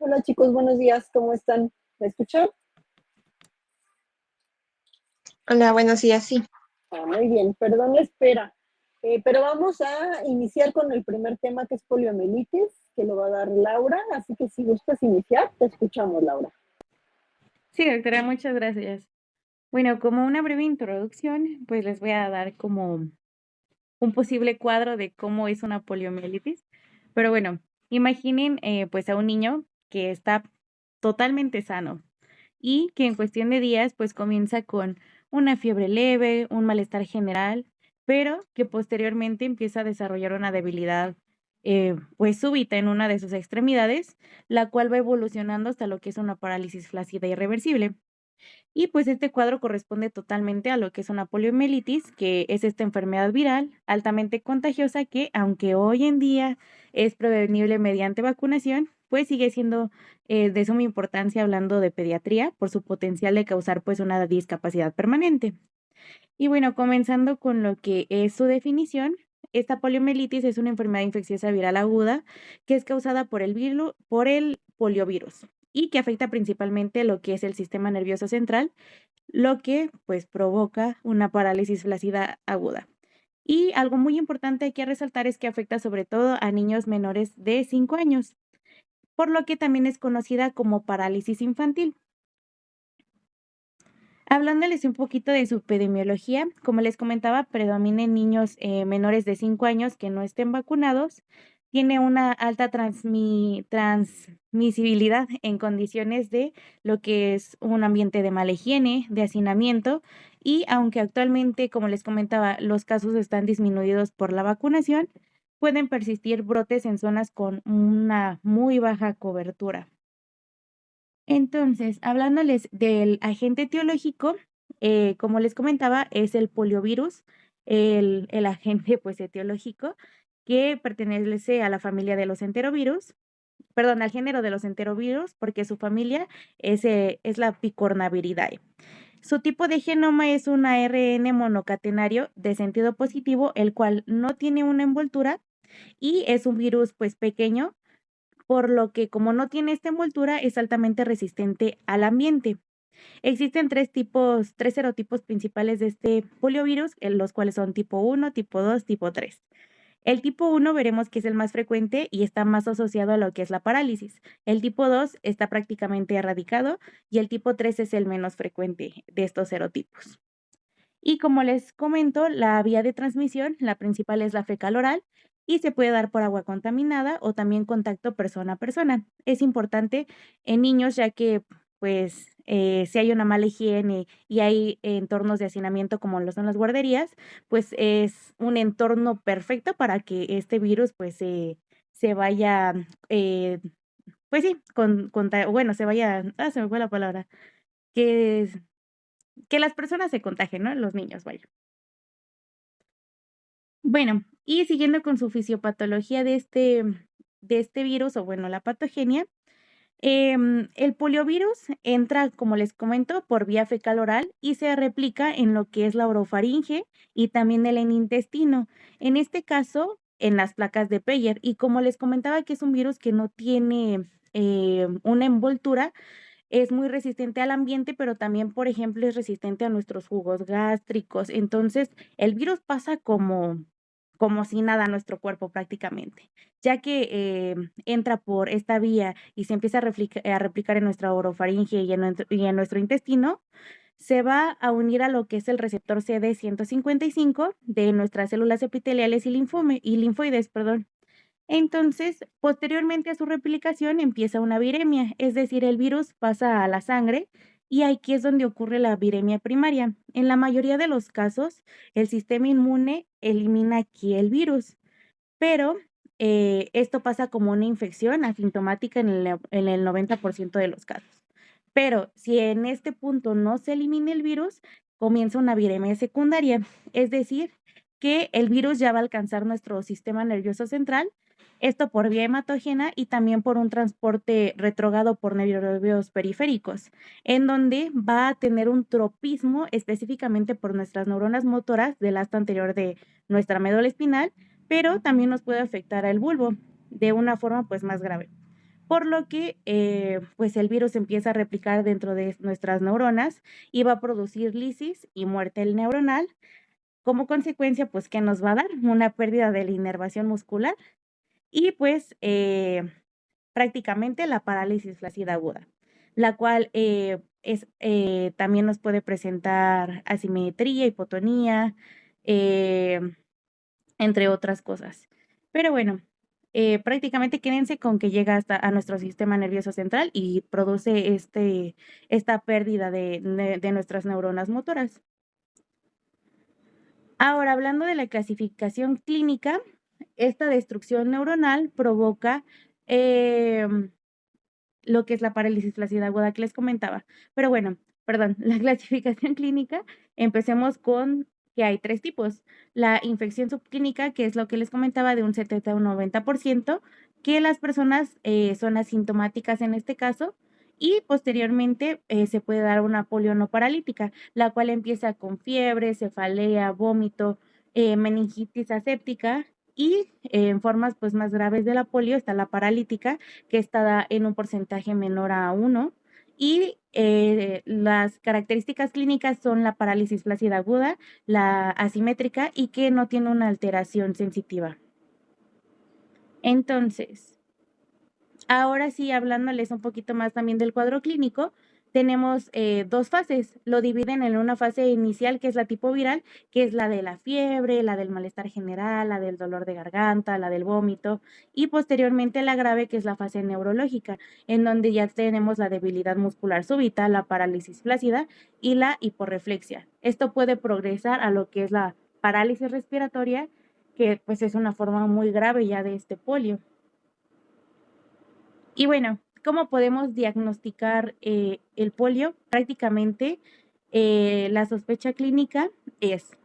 Hola chicos, buenos días, ¿cómo están? ¿Me escuchan? Hola, buenos días, sí. Muy bien, perdón la espera. Pero vamos a iniciar con el primer tema que es poliomielitis, que lo va a dar Laura, así que si gustas iniciar, te escuchamos, Laura. Sí, doctora, muchas gracias. Bueno, como una breve introducción, pues les voy a dar como un posible cuadro de cómo es una poliomielitis. Pero bueno, imaginen pues a un niño que está totalmente sano y que en cuestión de días pues comienza con una fiebre leve, un malestar general, pero que posteriormente empieza a desarrollar una debilidad pues súbita en una de sus extremidades, la cual va evolucionando hasta lo que es una parálisis flácida irreversible. Y pues este cuadro corresponde totalmente a lo que es una poliomielitis, que es esta enfermedad viral altamente contagiosa que, aunque hoy en día es prevenible mediante vacunación, pues sigue siendo de suma importancia hablando de pediatría por su potencial de causar pues una discapacidad permanente. Y bueno, comenzando con lo que es su definición, esta poliomielitis es una enfermedad infecciosa viral aguda que es causada por el poliovirus y que afecta principalmente lo que es el sistema nervioso central, lo que pues provoca una parálisis flácida aguda. Y algo muy importante aquí a resaltar es que afecta sobre todo a niños menores de 5 años, por lo que también es conocida como parálisis infantil. Hablándoles un poquito de su epidemiología, como les comentaba, predomina en niños menores de 5 años que no estén vacunados, tiene una alta transmisibilidad en condiciones de lo que es un ambiente de mala higiene, de hacinamiento, y aunque actualmente, como les comentaba, los casos están disminuidos por la vacunación, pueden persistir brotes en zonas con una muy baja cobertura. Entonces, hablándoles del agente etiológico, como les comentaba, es el poliovirus, el agente pues etiológico que pertenece a la familia de los enterovirus, perdón, al género de los enterovirus, porque su familia es la Picornaviridae. Su tipo de genoma es un ARN monocatenario de sentido positivo, el cual no tiene una envoltura y es un virus pues pequeño, por lo que como no tiene esta envoltura es altamente resistente al ambiente. Existen tres serotipos principales de este poliovirus, los cuales son tipo 1, tipo 2, tipo 3. El tipo 1 veremos que es el más frecuente y está más asociado a lo que es la parálisis. El tipo 2 está prácticamente erradicado y el tipo 3 es el menos frecuente de estos serotipos. Y como les comento, la vía de transmisión, la principal es la fecal oral y se puede dar por agua contaminada o también contacto persona a persona. Es importante en niños ya que pues si hay una mala higiene y hay entornos de hacinamiento como lo son las guarderías, pues es un entorno perfecto para que este virus pues se vaya, pues sí, bueno, se vaya, se me fue la palabra, que, que las personas se contagien, ¿no? Los niños, vaya. Bueno, y siguiendo con su fisiopatología de este virus, o bueno, la patogenia, el poliovirus entra, como les comento, por vía fecal oral y se replica en lo que es la orofaringe y también en el intestino. En este caso, en las placas de Peyer. Y como les comentaba que es un virus que no tiene una envoltura, es muy resistente al ambiente, pero también, por ejemplo, es resistente a nuestros jugos gástricos. Entonces, el virus pasa como si nada a nuestro cuerpo prácticamente, ya que entra por esta vía y se empieza a replicar en nuestra orofaringe y en nuestro intestino, se va a unir a lo que es el receptor CD155 de nuestras células epiteliales y linfoides, perdón. Entonces, posteriormente a su replicación empieza una viremia, es decir, el virus pasa a la sangre y aquí es donde ocurre la viremia primaria. En la mayoría de los casos, el sistema inmune elimina aquí el virus, pero esto pasa como una infección asintomática en el 90% de los casos. Pero si en este punto no se elimina el virus, comienza una viremia secundaria, es decir, que el virus ya va a alcanzar nuestro sistema nervioso central, esto por vía hematógena y también por un transporte retrógrado por nervios periféricos, en donde va a tener un tropismo específicamente por nuestras neuronas motoras del asta anterior de nuestra médula espinal, pero también nos puede afectar al bulbo de una forma pues más grave. por lo que pues el virus empieza a replicar dentro de nuestras neuronas y va a producir lisis y muerte neuronal. Como consecuencia, pues, ¿qué nos va a dar? Una pérdida de la inervación muscular y pues prácticamente la parálisis flácida aguda, la cual también nos puede presentar asimetría, hipotonía, eh, entre otras cosas. Pero bueno, prácticamente quédense con que llega hasta a nuestro sistema nervioso central y produce esta pérdida de nuestras neuronas motoras. Ahora, hablando de la clasificación clínica, esta destrucción neuronal provoca lo que es la parálisis flácida aguda que les comentaba. Pero bueno, perdón, la clasificación clínica, empecemos con que hay 3 tipos. La infección subclínica, que es lo que les comentaba, de un 70 a un 90%, que las personas son asintomáticas en este caso, y posteriormente se puede dar una polio no paralítica, la cual empieza con fiebre, cefalea, vómito, meningitis aséptica, y en formas pues más graves de la polio está la paralítica, que está en un porcentaje menor a 1. Y las características clínicas son la parálisis flácida aguda, la asimétrica y que no tiene una alteración sensitiva. Entonces, ahora sí, hablándoles un poquito más también del cuadro clínico, tenemos 2 fases. Lo dividen en una fase inicial, que es la tipo viral, que es la de la fiebre, la del malestar general, la del dolor de garganta, la del vómito, y posteriormente la grave, que es la fase neurológica, en donde ya tenemos la debilidad muscular súbita, la parálisis flácida y la hiporreflexia. Esto puede progresar a lo que es la parálisis respiratoria, que pues es una forma muy grave ya de este polio. Y bueno, ¿cómo podemos diagnosticar el polio? Prácticamente la sospecha clínica es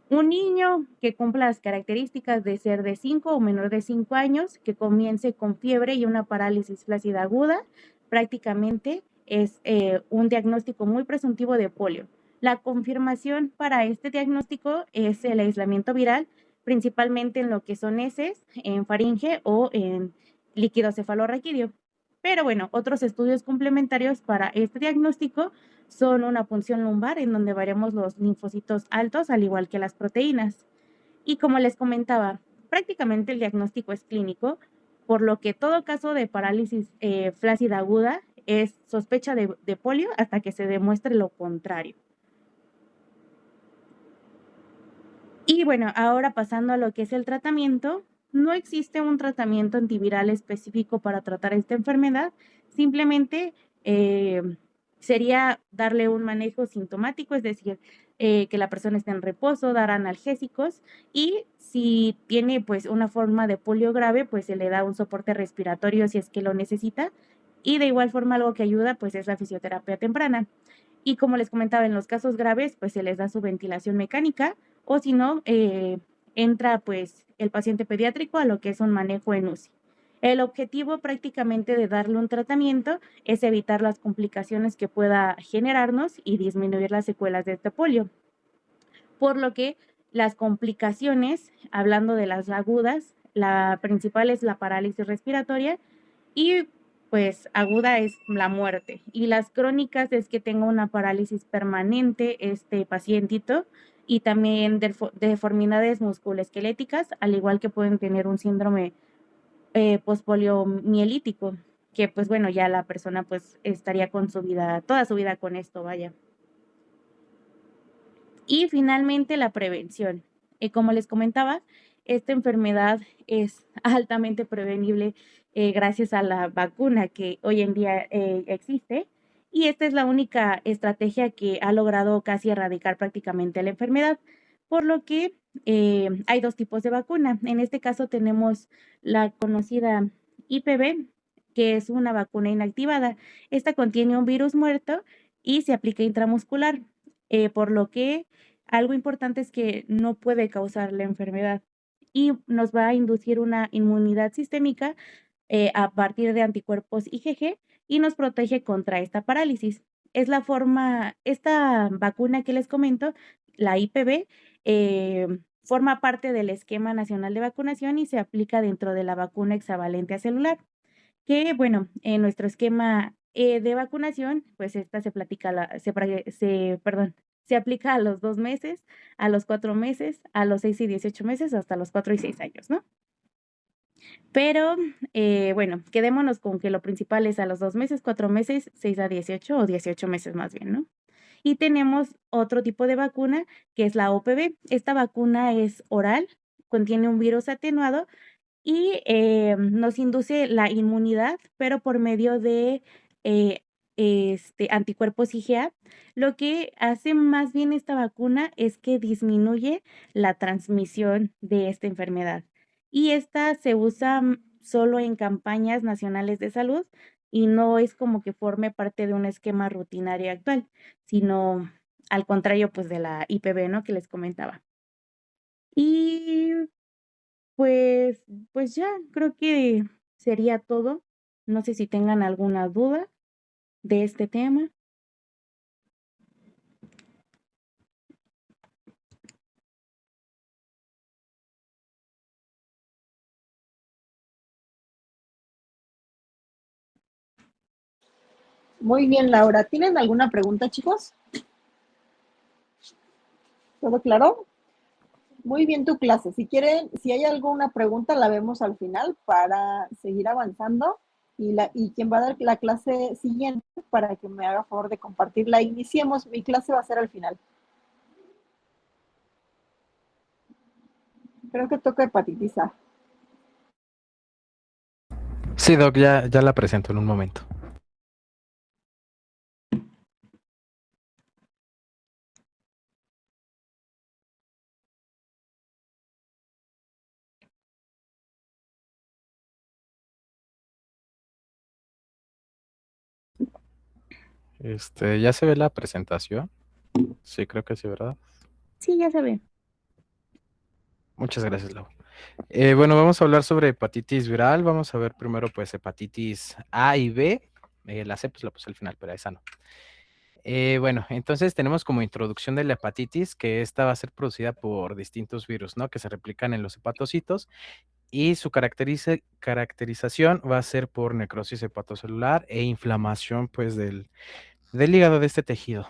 un niño que cumpla las características de ser de 5 o menor de 5 años, que comience con fiebre y una parálisis flácida aguda, prácticamente es un diagnóstico muy presuntivo de polio. La confirmación para este diagnóstico es el aislamiento viral, principalmente en lo que son heces, en faringe o en líquido cefalorraquídeo. Pero bueno, otros estudios complementarios para este diagnóstico son una punción lumbar, en donde veremos los linfocitos altos, al igual que las proteínas. Y como les comentaba, prácticamente el diagnóstico es clínico, por lo que todo caso de parálisis flácida aguda es sospecha de polio hasta que se demuestre lo contrario. Y bueno, ahora pasando a lo que es el tratamiento, no existe un tratamiento antiviral específico para tratar esta enfermedad, simplemente sería darle un manejo sintomático, es decir, que la persona esté en reposo, dar analgésicos, y si tiene pues una forma de polio grave, pues se le da un soporte respiratorio si es que lo necesita, y de igual forma algo que ayuda pues es la fisioterapia temprana. Y como les comentaba, en los casos graves pues se les da su ventilación mecánica, o si no, entra pues el paciente pediátrico a lo que es un manejo en UCI. El objetivo prácticamente de darle un tratamiento es evitar las complicaciones que pueda generarnos y disminuir las secuelas de este polio. Por lo que las complicaciones, hablando de las agudas, la principal es la parálisis respiratoria y pues aguda es la muerte. Y las crónicas es que tenga una parálisis permanente este pacientito y también deformidades musculoesqueléticas, al igual que pueden tener un síndrome pospoliomielítico, que pues bueno, ya la persona pues estaría con su vida, toda su vida con esto, vaya. Y finalmente la prevención. Como les comentaba, esta enfermedad es altamente prevenible gracias a la vacuna que hoy en día existe. Y esta es la única estrategia que ha logrado casi erradicar prácticamente la enfermedad. Por lo que hay 2 tipos de vacuna. En este caso tenemos la conocida IPV, que es una vacuna inactivada. Esta contiene un virus muerto y se aplica intramuscular, por lo que algo importante es que no puede causar la enfermedad y nos va a inducir una inmunidad sistémica a partir de anticuerpos IgG y nos protege contra esta parálisis. Es la forma, esta vacuna que les comento, la IPV, forma parte del esquema nacional de vacunación y se aplica dentro de la vacuna hexavalente celular, que, bueno, en nuestro esquema de vacunación, pues esta se platica, se aplica a los 2 meses, a los 4 meses, a los 6 y 18 meses, hasta los 4 y 6 años, ¿no? Pero, bueno, quedémonos con que lo principal es a los 2 meses, 4 meses, 6 a 18 o 18 meses más bien, ¿no? Y tenemos otro tipo de vacuna que es la OPV. Esta vacuna es oral, contiene un virus atenuado y nos induce la inmunidad, pero por medio de anticuerpos IgA. Lo que hace más bien esta vacuna es que disminuye la transmisión de esta enfermedad. Y esta se usa solo en campañas nacionales de salud y no es como que forme parte de un esquema rutinario actual, sino al contrario, pues de la IPV, ¿no? Que les comentaba. Y pues pues ya, creo que sería todo. No sé si tengan alguna duda de este tema. Muy bien, Laura. ¿Tienen alguna pregunta, chicos? ¿Todo claro? Muy bien tu clase. Si quieren, si hay alguna pregunta, la vemos al final para seguir avanzando. Y quien va a dar la clase siguiente para que me haga favor de compartirla. Iniciemos. Mi clase va a ser al final. Creo que toca hepatitis A. Sí, Doc, ya la presento en un momento. ¿Ya se ve la presentación? Sí, creo que sí, ¿verdad? Sí, ya se ve. Muchas gracias, Lau. Bueno, vamos a hablar sobre hepatitis viral. Vamos a ver primero, pues, hepatitis A y B. La C, pues, la puse al final, pero esa no. Bueno, entonces tenemos como introducción de la hepatitis que esta va a ser producida por distintos virus, ¿no? Que se replican en los hepatocitos y su caracterización va a ser por necrosis hepatocelular e inflamación, pues, del hígado de este tejido.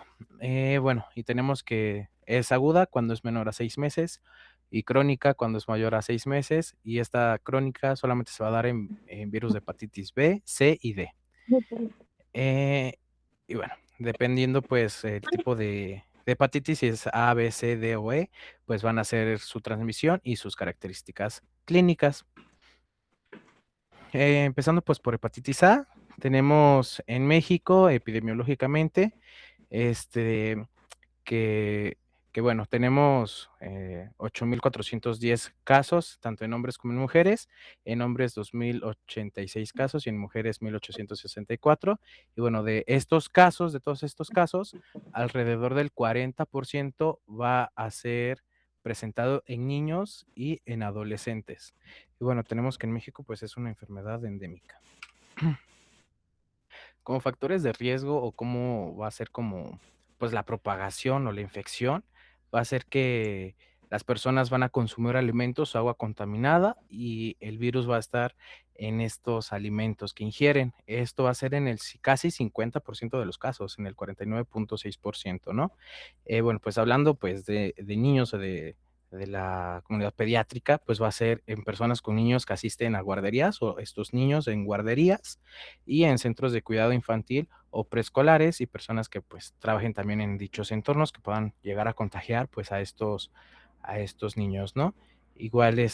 Bueno, y tenemos que es aguda cuando es menor a 6 meses y crónica cuando es mayor a 6 meses, y esta crónica solamente se va a dar en virus de hepatitis B, C y D. Eh, y bueno, dependiendo pues el tipo de hepatitis, si es A, B, C, D o E, pues van a ser su transmisión y sus características clínicas. Empezando pues por hepatitis A, tenemos en México epidemiológicamente, este, que, que bueno, tenemos 8,410 casos, tanto en hombres como en mujeres, en hombres 2,086 casos y en mujeres 1,864. Y bueno, de estos casos, de todos estos casos, alrededor del 40% va a ser presentado en niños y en adolescentes. Y bueno, tenemos que en México pues es una enfermedad endémica. Como factores de riesgo o cómo va a ser como, pues, la propagación o la infección, va a ser que las personas van a consumir alimentos o agua contaminada y el virus va a estar en estos alimentos que ingieren. Esto va a ser en el casi 50% de los casos, en el 49,6%, ¿no? Bueno, pues hablando pues de niños o de la comunidad pediátrica, pues va a ser en personas con niños que asisten a guarderías o estos niños en guarderías y en centros de cuidado infantil o preescolares y personas que pues trabajen también en dichos entornos que puedan llegar a contagiar pues a estos niños, ¿no? Igual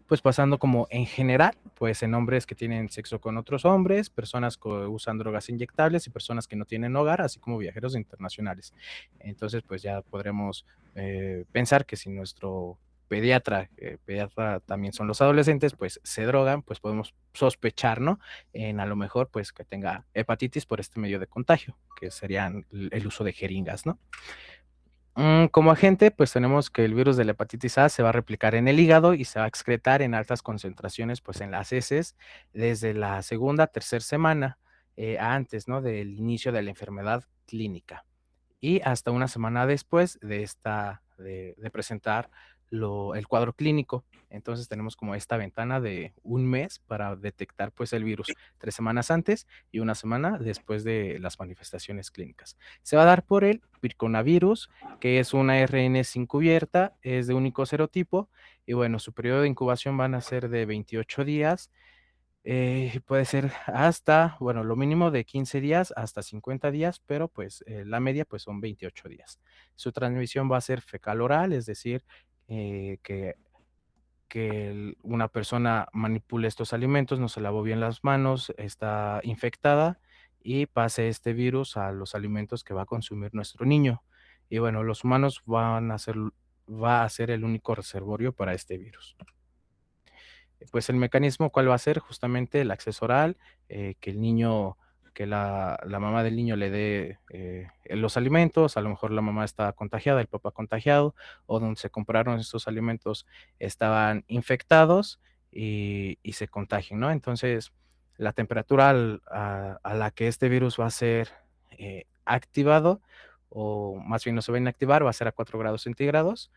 pues pasando como en general, pues en hombres que tienen sexo con otros hombres, personas que usan drogas inyectables y personas que no tienen hogar, así como viajeros internacionales. Entonces pues ya podremos pensar que si nuestro pediatra también son los adolescentes, pues se drogan, pues podemos sospechar, ¿no? En a lo mejor pues que tenga hepatitis por este medio de contagio, que serían el uso de jeringas, ¿no? Como agente, pues tenemos que el virus de la hepatitis A se va a replicar en el hígado y se va a excretar en altas concentraciones, pues en las heces desde la segunda, tercera semana antes, ¿no? Del inicio de la enfermedad clínica y hasta una semana después de presentar el cuadro clínico. Entonces tenemos como esta ventana de un mes para detectar pues el virus, 3 semanas antes y 1 semana después de las manifestaciones clínicas. Se va a dar por el virconavirus, que es una ARN sin cubierta, es de único serotipo, y bueno, su periodo de incubación van a ser de 28 días, puede ser hasta, bueno, lo mínimo de 15 días hasta 50 días, pero pues la media pues son 28 días. Su transmisión va a ser fecal oral, es decir, que una persona manipule estos alimentos, no se lavó bien las manos, está infectada y pase este virus a los alimentos que va a consumir nuestro niño. Y bueno, los humanos va a ser el único reservorio para este virus. Pues el mecanismo, ¿cuál va a ser? Justamente el acceso oral, que el niño, que la mamá del niño le dé los alimentos, a lo mejor la mamá está contagiada, el papá contagiado, o donde se compraron estos alimentos estaban infectados y se contagian, ¿no? Entonces, la temperatura a la que este virus va a ser activado, o más bien no se va a inactivar, va a ser a 4 grados centígrados.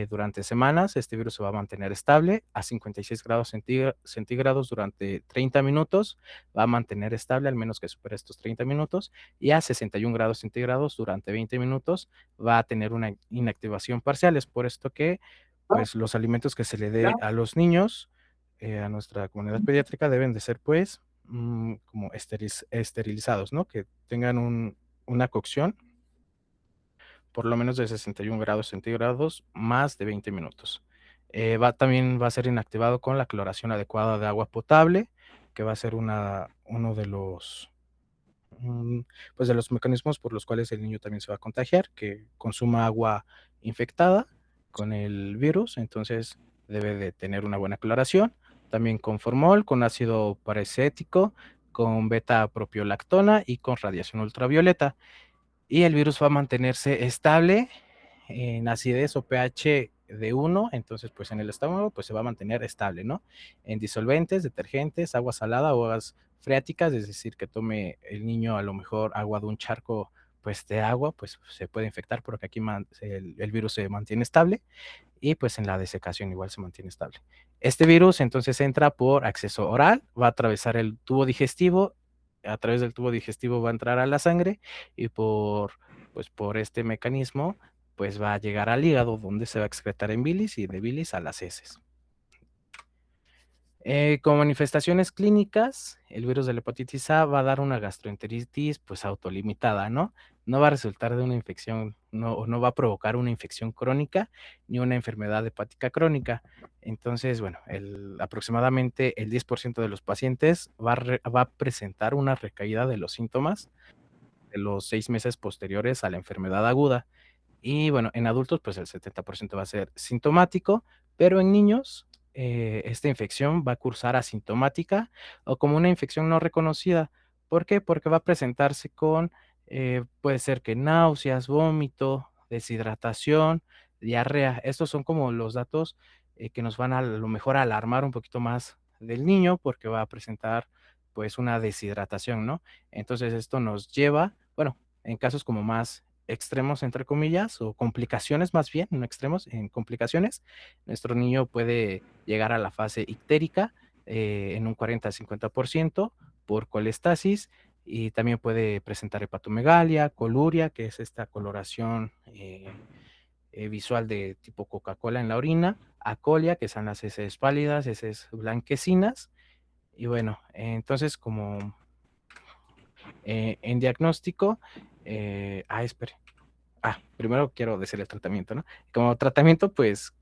Durante semanas. Este virus se va a mantener estable a 56 grados centígrados durante 30 minutos. Va a mantener estable al menos que supere estos 30 minutos. Y a 61 grados centígrados durante 20 minutos va a tener una inactivación parcial. Es por esto que pues, los alimentos que se le dé a los niños, a nuestra comunidad pediátrica, deben de ser pues como esterilizados, ¿no? Que tengan una cocción por lo menos de 61 grados centígrados, más de 20 minutos. También va a ser inactivado con la cloración adecuada de agua potable, que va a ser uno de los, pues de los mecanismos por los cuales el niño también se va a contagiar, que consuma agua infectada con el virus, entonces debe de tener una buena cloración. También con formol, con ácido paracético, con beta-propiolactona y con radiación ultravioleta. Y el virus va a mantenerse estable en acidez o pH de 1, entonces pues en el estómago pues se va a mantener estable, ¿no? En disolventes, detergentes, agua salada o aguas freáticas, es decir, que tome el niño a lo mejor agua de un charco pues de agua, pues se puede infectar porque aquí el virus se mantiene estable, y pues en la desecación igual se mantiene estable. Este virus entonces entra por acceso oral, va a atravesar el tubo digestivo, a través del tubo digestivo va a entrar a la sangre y pues por este mecanismo pues va a llegar al hígado, donde se va a excretar en bilis y de bilis a las heces. Como manifestaciones clínicas, el virus de la hepatitis A va a dar una gastroenteritis pues autolimitada, ¿no? No va a resultar de una infección, no va a provocar una infección crónica ni una enfermedad hepática crónica. Entonces, bueno, aproximadamente el 10% de los pacientes va a presentar una recaída de los síntomas de los 6 meses posteriores a la enfermedad aguda. Y bueno, en adultos, pues el 70% va a ser sintomático, pero en niños, esta infección va a cursar asintomática o como una infección no reconocida. ¿Por qué? Porque va a presentarse con, puede ser que náuseas, vómito, deshidratación, diarrea. Estos son como los datos que nos van a lo mejor a alarmar un poquito más del niño porque va a presentar pues una deshidratación, ¿no? Entonces esto nos lleva, bueno, en casos como más extremos, entre comillas, o complicaciones más bien, no extremos, en complicaciones, nuestro niño puede llegar a la fase ictérica en un 40-50% por colestasis y también puede presentar hepatomegalia, coluria, que es esta coloración visual de tipo Coca-Cola en la orina, acolia, que son las heces pálidas, heces blanquecinas, y bueno, entonces como en diagnóstico, espere. Primero quiero decir el tratamiento, ¿no? Como tratamiento, pues,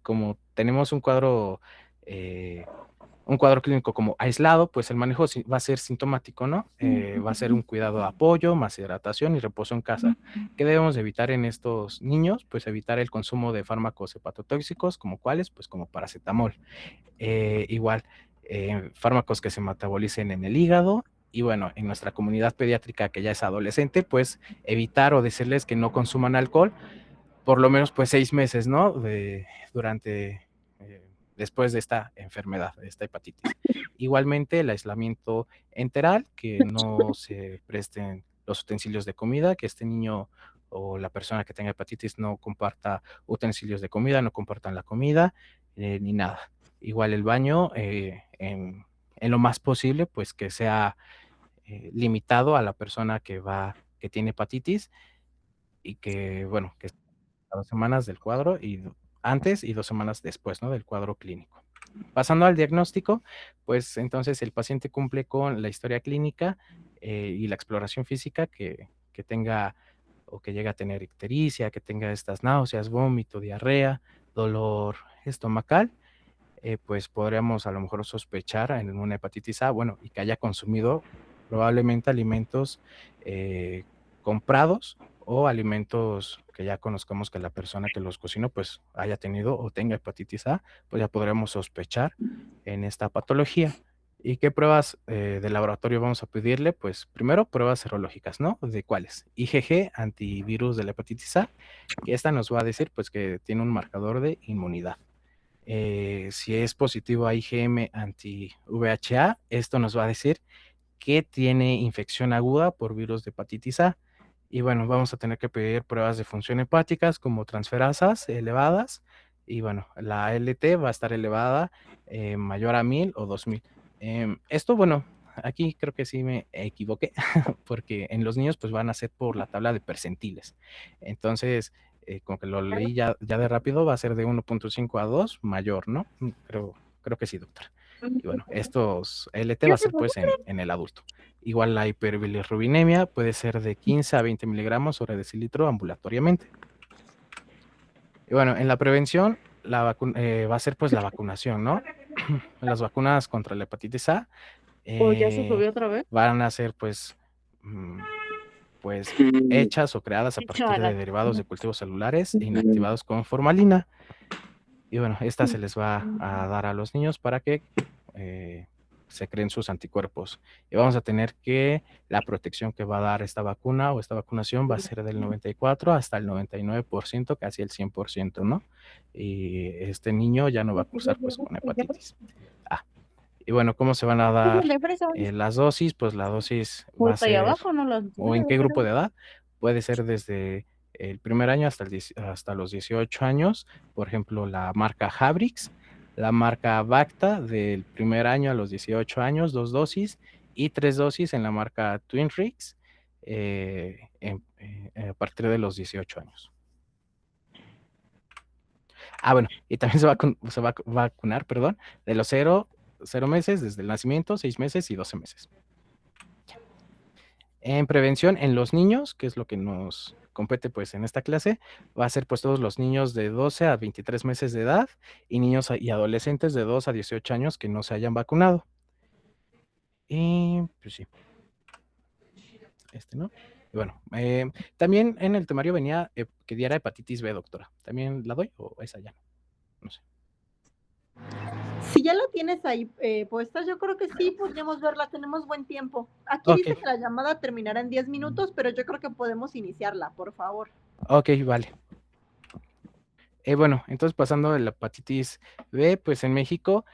como tenemos un cuadro clínico como aislado, pues el manejo va a ser sintomático, ¿no? Va a ser un cuidado de apoyo, más hidratación y reposo en casa. ¿Qué debemos evitar en estos niños? Pues evitar el consumo de fármacos hepatotóxicos, como cuáles, pues como paracetamol. Igual, fármacos que se metabolicen en el hígado. Y bueno, en nuestra comunidad pediátrica que ya es adolescente, pues evitar o decirles que no consuman alcohol por lo menos pues 6 meses, ¿no? Después de esta enfermedad, de esta hepatitis. Igualmente el aislamiento enteral, que no se presten los utensilios de comida, que este niño o la persona que tenga hepatitis no comparta utensilios de comida, no compartan la comida, ni nada. Igual el baño, en lo más posible, pues que sea limitado a la persona que tiene hepatitis y que, bueno, que a 2 semanas del cuadro y antes y 2 semanas después, ¿no? Del cuadro clínico. Pasando al diagnóstico, pues entonces el paciente cumple con la historia clínica y la exploración física que tenga o que llegue a tener ictericia, que tenga estas náuseas, vómito, diarrea, dolor estomacal, pues podríamos a lo mejor sospechar en una hepatitis A, bueno, y que haya consumido probablemente alimentos comprados o alimentos que ya conozcamos que la persona que los cocinó pues haya tenido o tenga hepatitis A, pues ya podríamos sospechar en esta patología. ¿Y qué pruebas de laboratorio vamos a pedirle? Pues primero pruebas serológicas, ¿no? ¿De cuáles? IgG, antivirus de la hepatitis A, que esta nos va a decir pues que tiene un marcador de inmunidad. Si es positivo a IgM anti-VHA, esto nos va a decir que tiene infección aguda por virus de hepatitis A. Y bueno, vamos a tener que pedir pruebas de función hepáticas como transferasas elevadas. Y bueno, la LT va a estar elevada mayor a 1000 o 2000. Esto, bueno, aquí creo que sí me equivoqué, porque en los niños pues van a ser por la tabla de percentiles. Entonces, como que lo leí ya de rápido, va a ser de 1.5 a 2 mayor, ¿no? Creo que sí, doctor. Y bueno, estos LT va a ser pues en el adulto. Igual la hiperbilirrubinemia puede ser de 15 a 20 miligramos sobre decilitro ambulatoriamente. Y bueno, en la prevención va a ser pues la vacunación, ¿no? Las vacunas contra la hepatitis A ¿O ya se subió otra vez? van a ser pues hechas o creadas a partir de derivados de cultivos celulares inactivados con formalina. Y bueno, esta se les va a dar a los niños para que se creen sus anticuerpos. Y vamos a tener que la protección que va a dar esta vacuna o esta vacunación va a ser del 94 hasta el 99%, casi el 100%, ¿no? Y este niño ya no va a cursar pues con hepatitis A. Y bueno, ¿cómo se van a dar las dosis? Pues la dosis va a ser, ¿o en qué grupo de edad? Puede ser desde el primer año hasta los 18 años. Por ejemplo, la marca Habrix, la marca Bacta del primer año a los 18 años, 2 dosis, y 3 dosis en la marca Twinrix a partir de los 18 años. Bueno, y también se va a vacunar, perdón, de los 0 meses desde el nacimiento, 6 meses y 12 meses. En prevención en los niños, que es lo que nos compete pues en esta clase, va a ser pues todos los niños de 12 a 23 meses de edad y niños y adolescentes de 2 a 18 años que no se hayan vacunado. Y pues sí. ¿No? Y bueno, también en el temario venía que diera hepatitis B, doctora. ¿También la doy o esa ya? No sé. Si ya la tienes ahí puesta, yo creo que sí, podríamos verla, tenemos buen tiempo. Aquí dice que la llamada terminará en 10 minutos, pero yo creo que podemos iniciarla, por favor. Ok, vale. Bueno, entonces pasando de la hepatitis B, pues en México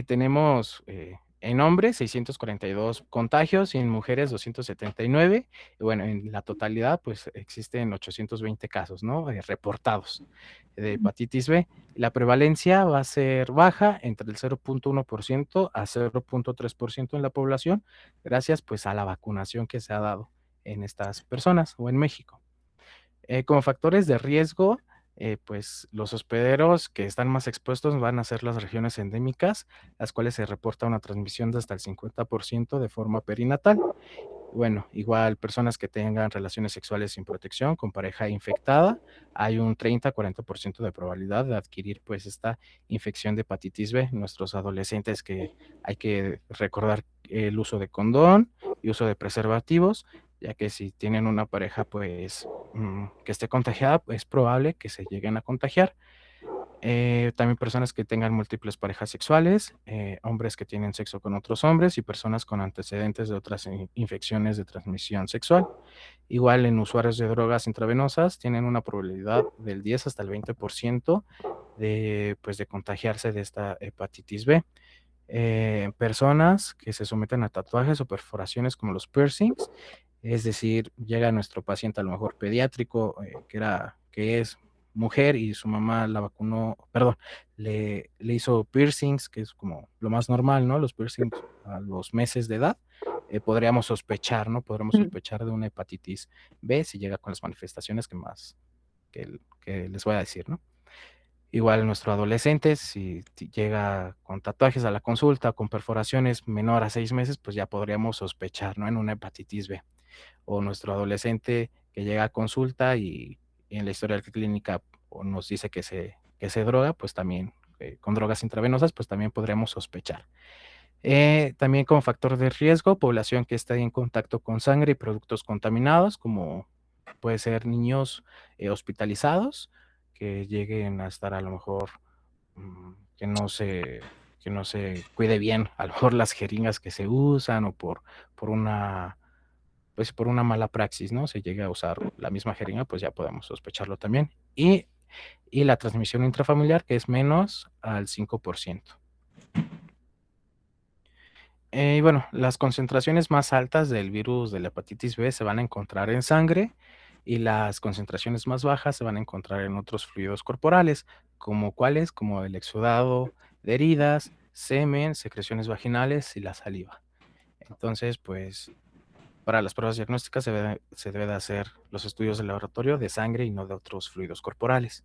tenemos en hombres 642 contagios y en mujeres 279. Y bueno, en la totalidad pues existen 820 casos, ¿no? Reportados de hepatitis B. La prevalencia va a ser baja entre el 0.1% a 0.3% en la población, gracias pues a la vacunación que se ha dado en estas personas o en México. Como factores de riesgo, pues los hospederos que están más expuestos van a ser las regiones endémicas, las cuales se reporta una transmisión de hasta el 50% de forma perinatal. Bueno, igual personas que tengan relaciones sexuales sin protección con pareja infectada, hay un 30-40% de probabilidad de adquirir pues esta infección de hepatitis B. Nuestros adolescentes que hay que recordar el uso de condón y uso de preservativos, ya que si tienen una pareja pues que esté contagiada, es probable que se lleguen a contagiar. También personas que tengan múltiples parejas sexuales, hombres que tienen sexo con otros hombres y personas con antecedentes de otras infecciones de transmisión sexual. Igual en usuarios de drogas intravenosas tienen una probabilidad del 10 hasta el 20% de contagiarse de esta hepatitis B. Personas que se someten a tatuajes o perforaciones como los piercings Es decir, llega nuestro paciente a lo mejor pediátrico, que es mujer y su mamá la vacunó, perdón, le hizo piercings, que es como lo más normal, ¿no? Los piercings a los meses de edad. Podríamos sospechar, ¿no? Podríamos sospechar de una hepatitis B si llega con las manifestaciones que les voy a decir, ¿no? Igual nuestro adolescente, si llega con tatuajes a la consulta, con perforaciones menor a 6 meses, pues ya podríamos sospechar, ¿no? En una hepatitis B. O nuestro adolescente que llega a consulta y en la historia clínica o nos dice que se droga, pues también con drogas intravenosas, pues también podríamos sospechar. También como factor de riesgo, población que está en contacto con sangre y productos contaminados, como puede ser niños hospitalizados, que lleguen a estar a lo mejor que no se cuide bien, a lo mejor las jeringas que se usan o por una mala praxis, ¿no? Se llega a usar la misma jeringa, pues ya podemos sospecharlo también. Y la transmisión intrafamiliar, que es menos al 5%. Y bueno, las concentraciones más altas del virus de la hepatitis B se van a encontrar en sangre y las concentraciones más bajas se van a encontrar en otros fluidos corporales, como cuáles, como el exudado de heridas, semen, secreciones vaginales y la saliva. Entonces, pues, para las pruebas diagnósticas se debe de hacer los estudios de laboratorio de sangre y no de otros fluidos corporales.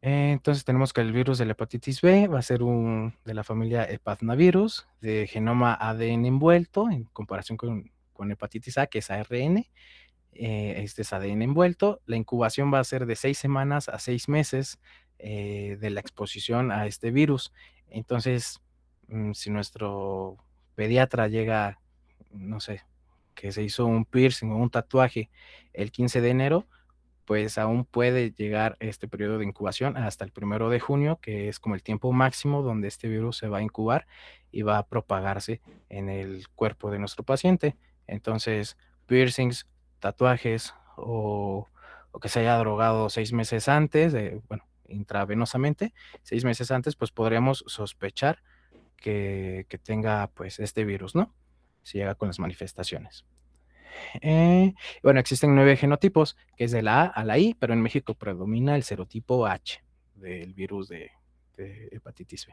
Entonces tenemos que el virus de la hepatitis B va a ser de la familia hepatnavirus, de genoma ADN envuelto, en comparación con hepatitis A, que es ARN. Este es ADN envuelto. La incubación va a ser de 6 semanas a 6 meses de la exposición a este virus. Entonces, si nuestro pediatra llega, no sé, que se hizo un piercing o un tatuaje el 15 de enero, pues aún puede llegar este periodo de incubación hasta el 1 de junio, que es como el tiempo máximo donde este virus se va a incubar y va a propagarse en el cuerpo de nuestro paciente. Entonces, piercings, tatuajes o que se haya drogado 6 meses antes, bueno, intravenosamente, 6 meses antes, pues podríamos sospechar que tenga pues este virus, ¿no? Si llega con las manifestaciones. Bueno, existen 9 genotipos, que es de la A a la I, pero en México predomina el serotipo H del virus de hepatitis B.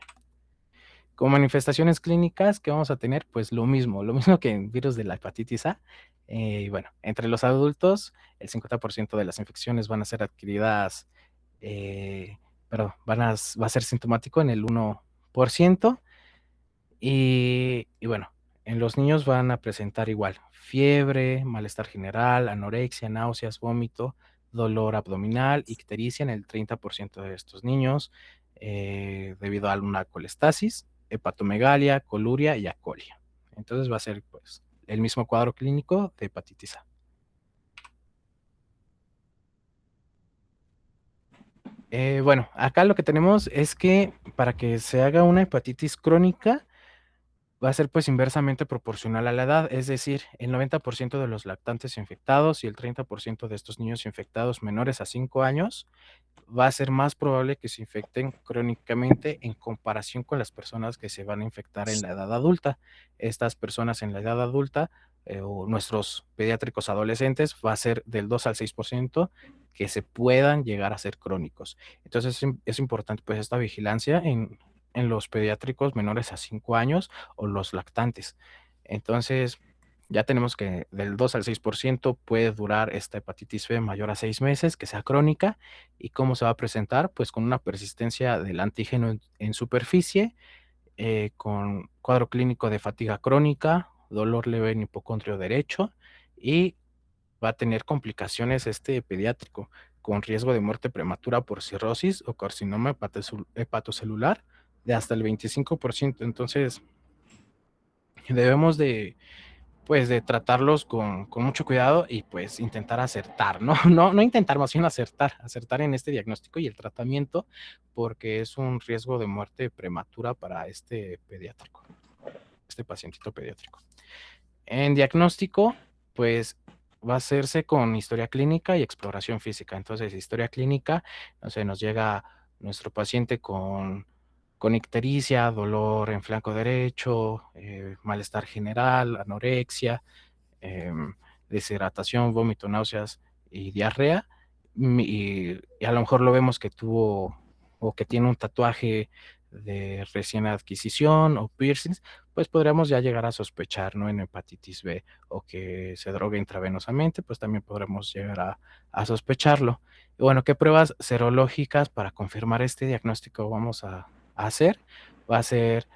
Como manifestaciones clínicas, ¿qué vamos a tener? Pues lo mismo que en virus de la hepatitis A. Bueno, entre los adultos, el 50% de las infecciones van a ser adquiridas, va a ser sintomático en el 1%. Y bueno, en los niños van a presentar igual fiebre, malestar general, anorexia, náuseas, vómito, dolor abdominal, ictericia en el 30% de estos niños, debido a una colestasis, hepatomegalia, coluria y acolia. Entonces va a ser pues el mismo cuadro clínico de hepatitis A. Bueno, acá lo que tenemos es que para que se haga una hepatitis crónica, va a ser pues inversamente proporcional a la edad, es decir, el 90% de los lactantes infectados y el 30% de estos niños infectados menores a 5 años va a ser más probable que se infecten crónicamente en comparación con las personas que se van a infectar en la edad adulta. Estas personas en la edad adulta o nuestros pediátricos adolescentes va a ser del 2 al 6% que se puedan llegar a ser crónicos. Entonces es importante pues esta vigilancia en los pediátricos menores a 5 años o los lactantes. Entonces, ya tenemos que del 2 al 6% puede durar esta hepatitis B mayor a 6 meses, que sea crónica. ¿Y cómo se va a presentar? Pues con una persistencia del antígeno en superficie, con cuadro clínico de fatiga crónica, dolor leve en hipocondrio derecho y va a tener complicaciones este pediátrico con riesgo de muerte prematura por cirrosis o carcinoma hepatocelular de hasta el 25%. Entonces, debemos pues de tratarlos con mucho cuidado y pues intentar acertar, ¿no? No intentar, más bien acertar en este diagnóstico y el tratamiento, porque es un riesgo de muerte prematura para este pacientito pediátrico. En diagnóstico, pues va a hacerse con historia clínica y exploración física. Entonces, historia clínica, no sé, nos llega nuestro paciente con ictericia, dolor en flanco derecho, malestar general, anorexia, deshidratación, vómito, náuseas y diarrea, y a lo mejor lo vemos que tuvo o que tiene un tatuaje de recién adquisición o piercings, pues podríamos ya llegar a sospechar, ¿no? En hepatitis B o que se droga intravenosamente, pues también podremos llegar a sospecharlo. Y bueno, ¿qué pruebas serológicas para confirmar este diagnóstico vamos a hacer? Va a ser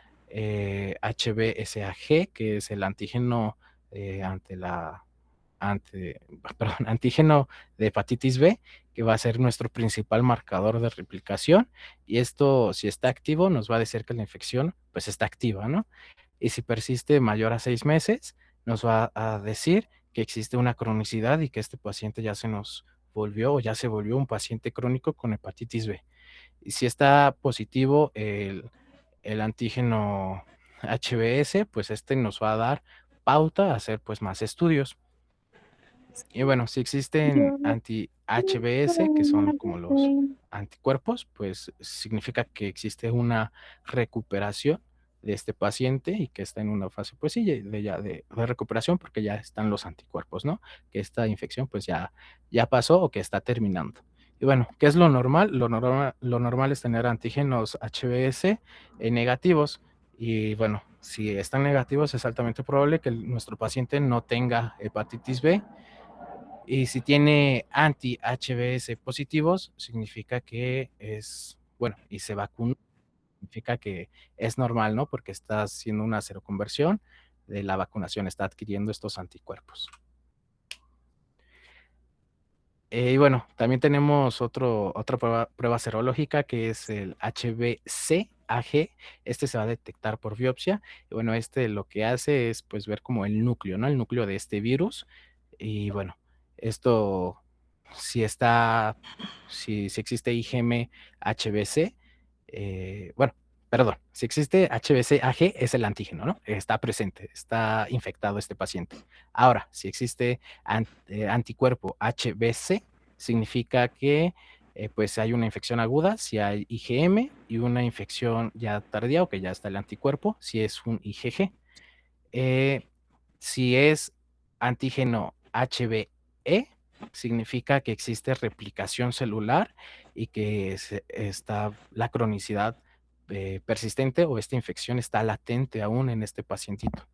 HBsAg, que es el antígeno ante la ante, perdón, antígeno de hepatitis B, que va a ser nuestro principal marcador de replicación. Y esto, si está activo, nos va a decir que la infección pues está activa, ¿no? Y si persiste mayor a 6 meses, nos va a decir que existe una cronicidad y que este paciente ya se nos volvió o ya se volvió un paciente crónico con hepatitis B. Y si está positivo el antígeno HBs, pues este nos va a dar pauta a hacer pues más estudios. Y bueno, si existen anti-HBs, que son como los anticuerpos, pues significa que existe una recuperación de este paciente y que está en una fase, pues sí, de recuperación porque ya están los anticuerpos, ¿no? Que esta infección pues ya pasó o que está terminando. Y bueno, ¿qué es lo normal? Lo normal es tener antígenos HBs negativos. Y bueno, si están negativos es altamente probable que nuestro paciente no tenga hepatitis B. Y si tiene anti-HBs positivos, significa que es, bueno, y se vacuna, significa que es normal, ¿no? Porque está haciendo una seroconversión de la vacunación, está adquiriendo estos anticuerpos. Y bueno, también tenemos otra prueba serológica que es el HBsAg. Este se va a detectar por biopsia. Y bueno, este lo que hace es pues ver como el núcleo, ¿no? El núcleo de este virus. Y bueno, esto si está, si existe IgM HBC, bueno, perdón, si existe HBsAg es el antígeno, ¿no? Está presente, está infectado este paciente. Ahora, si existe anticuerpo HBC, significa que pues hay una infección aguda, si hay IgM, y una infección ya tardía o que ya está el anticuerpo, si es un IgG. Eh, si es antígeno HBe, significa que existe replicación celular y que está la cronicidad persistente o esta infección está latente aún en este pacientito.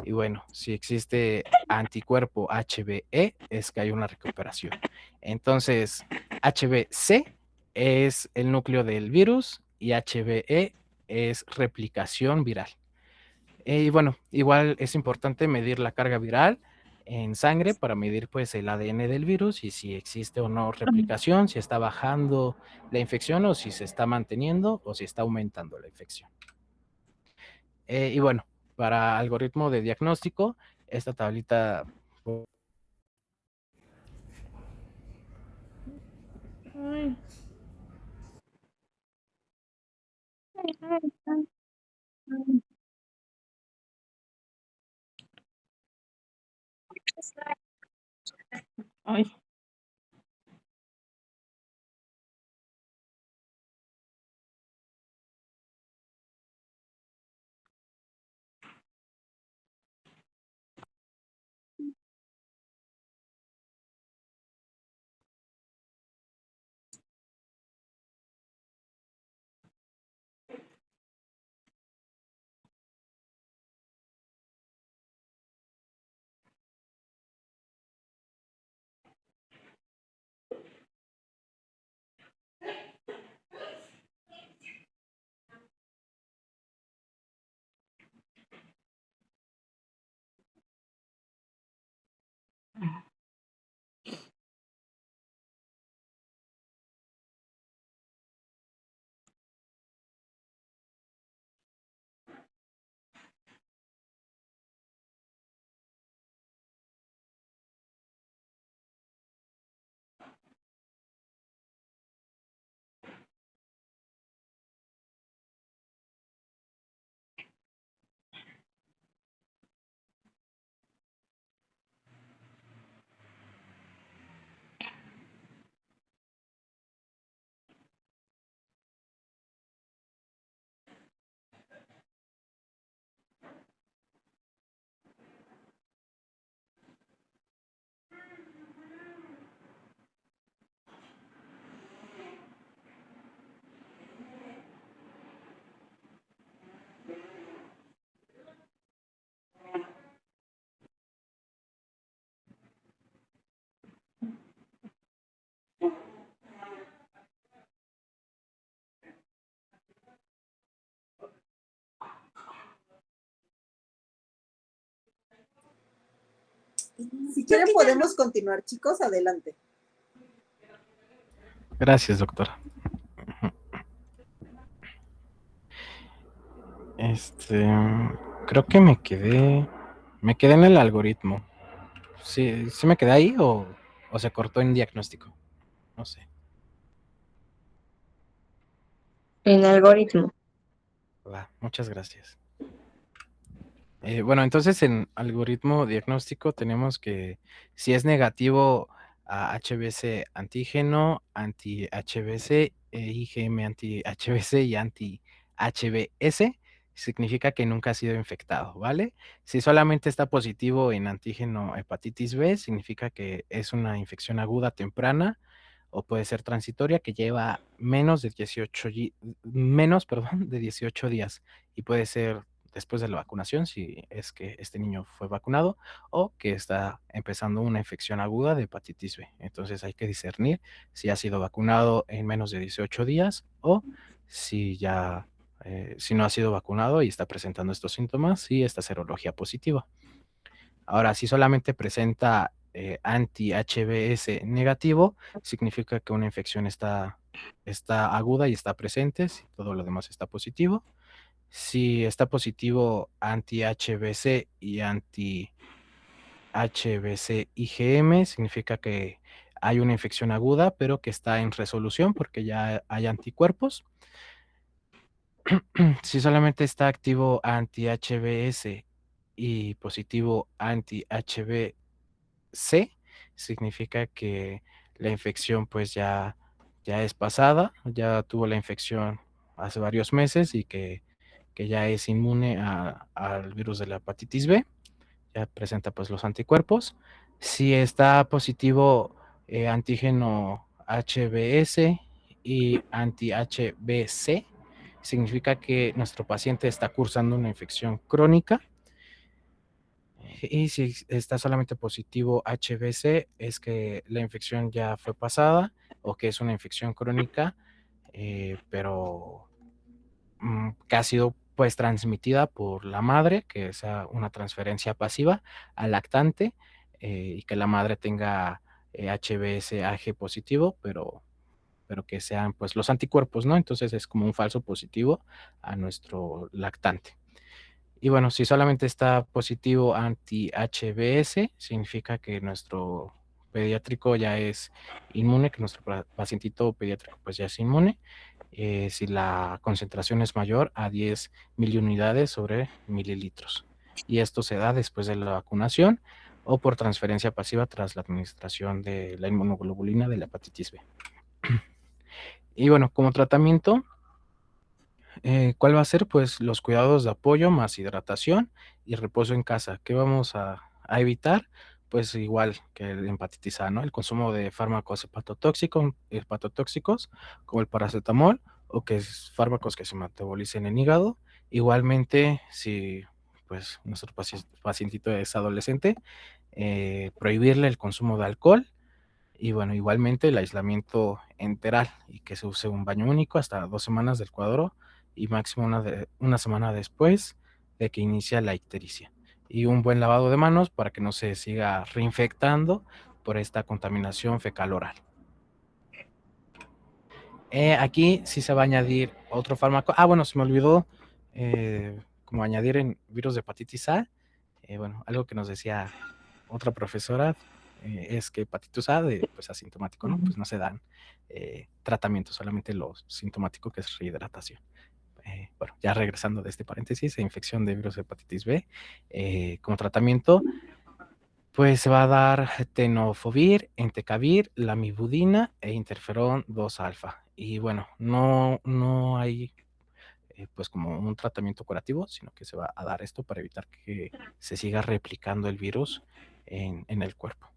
Y bueno, si existe anticuerpo HBe, es que hay una recuperación. Entonces, HBc es el núcleo del virus y HBe es replicación viral. Y bueno, igual es importante medir la carga viral en sangre para medir pues el ADN del virus y si existe o no replicación, si está bajando la infección o si se está manteniendo o si está aumentando la infección. Y bueno, para algoritmo de diagnóstico, esta tablita Ay. Ay. Si quieren podemos continuar, chicos, adelante. Gracias, doctora. Creo que me quedé en el algoritmo. ¿Sí me quedé ahí o se cortó en diagnóstico? No sé. En algoritmo. Va, muchas gracias. Bueno, entonces en algoritmo diagnóstico tenemos que si es negativo a HBC antígeno, anti-HBC, IgM anti-HBC y anti-HBS, significa que nunca ha sido infectado, ¿vale? Si solamente está positivo en antígeno hepatitis B, significa que es una infección aguda temprana o puede ser transitoria que lleva menos, perdón, de 18 días y puede ser después de la vacunación, si es que este niño fue vacunado, o que está empezando una infección aguda de hepatitis B. Entonces hay que discernir si ha sido vacunado en menos de 18 días o si si no ha sido vacunado y está presentando estos síntomas y esta serología positiva. Ahora, si solamente presenta anti-HBS negativo, significa que una infección está aguda y está presente, si todo lo demás está positivo. Si está positivo anti-HBC y anti-HBC IgM, significa que hay una infección aguda, pero que está en resolución porque ya hay anticuerpos. Si solamente está activo anti-HBS y positivo anti-HBC, significa que la infección pues ya es pasada, ya tuvo la infección hace varios meses y que ya es inmune al virus de la hepatitis B, ya presenta pues los anticuerpos. Si está positivo antígeno HBS y anti-HBC, significa que nuestro paciente está cursando una infección crónica. Y si está solamente positivo HBC, es que la infección ya fue pasada o que es una infección crónica, pero que ha sido pues transmitida por la madre, que sea una transferencia pasiva al lactante y que la madre tenga HBS AG positivo, pero que sean pues los anticuerpos, ¿no? Entonces es como un falso positivo a nuestro lactante. Y bueno, si solamente está positivo anti-HBS, significa que nuestro pediátrico ya es inmune, que nuestro pacientito pediátrico pues ya es inmune. Si la concentración es mayor a 10 miliunidades sobre mililitros. Y esto se da después de la vacunación o por transferencia pasiva tras la administración de la inmunoglobulina de la hepatitis B. Y bueno, como tratamiento, ¿cuál va a ser? Pues los cuidados de apoyo más hidratación y reposo en casa. ¿Qué vamos a evitar? Pues igual que el hepatitis A, ¿no? El consumo de fármacos hepatotóxicos como el paracetamol o que es fármacos que se metabolicen en hígado. Igualmente, si pues nuestro pacientito es adolescente, prohibirle el consumo de alcohol y bueno, igualmente el aislamiento enteral y que se use un baño único hasta 2 semanas del cuadro y máximo una semana después de que inicia la ictericia. Y un buen lavado de manos para que no se siga reinfectando por esta contaminación fecal oral. Aquí sí se va a añadir otro fármaco. Bueno, se me olvidó como añadir en virus de hepatitis A. Bueno, algo que nos decía otra profesora es que hepatitis A pues asintomático, ¿no? Pues no se dan tratamientos, solamente lo sintomático que es rehidratación. Bueno, ya regresando de este paréntesis, infección de virus de hepatitis B, como tratamiento, pues se va a dar tenofovir, entecavir, lamivudina e interferón 2 alfa. Y bueno, no hay pues como un tratamiento curativo, sino que se va a dar esto para evitar que se siga replicando el virus en el cuerpo.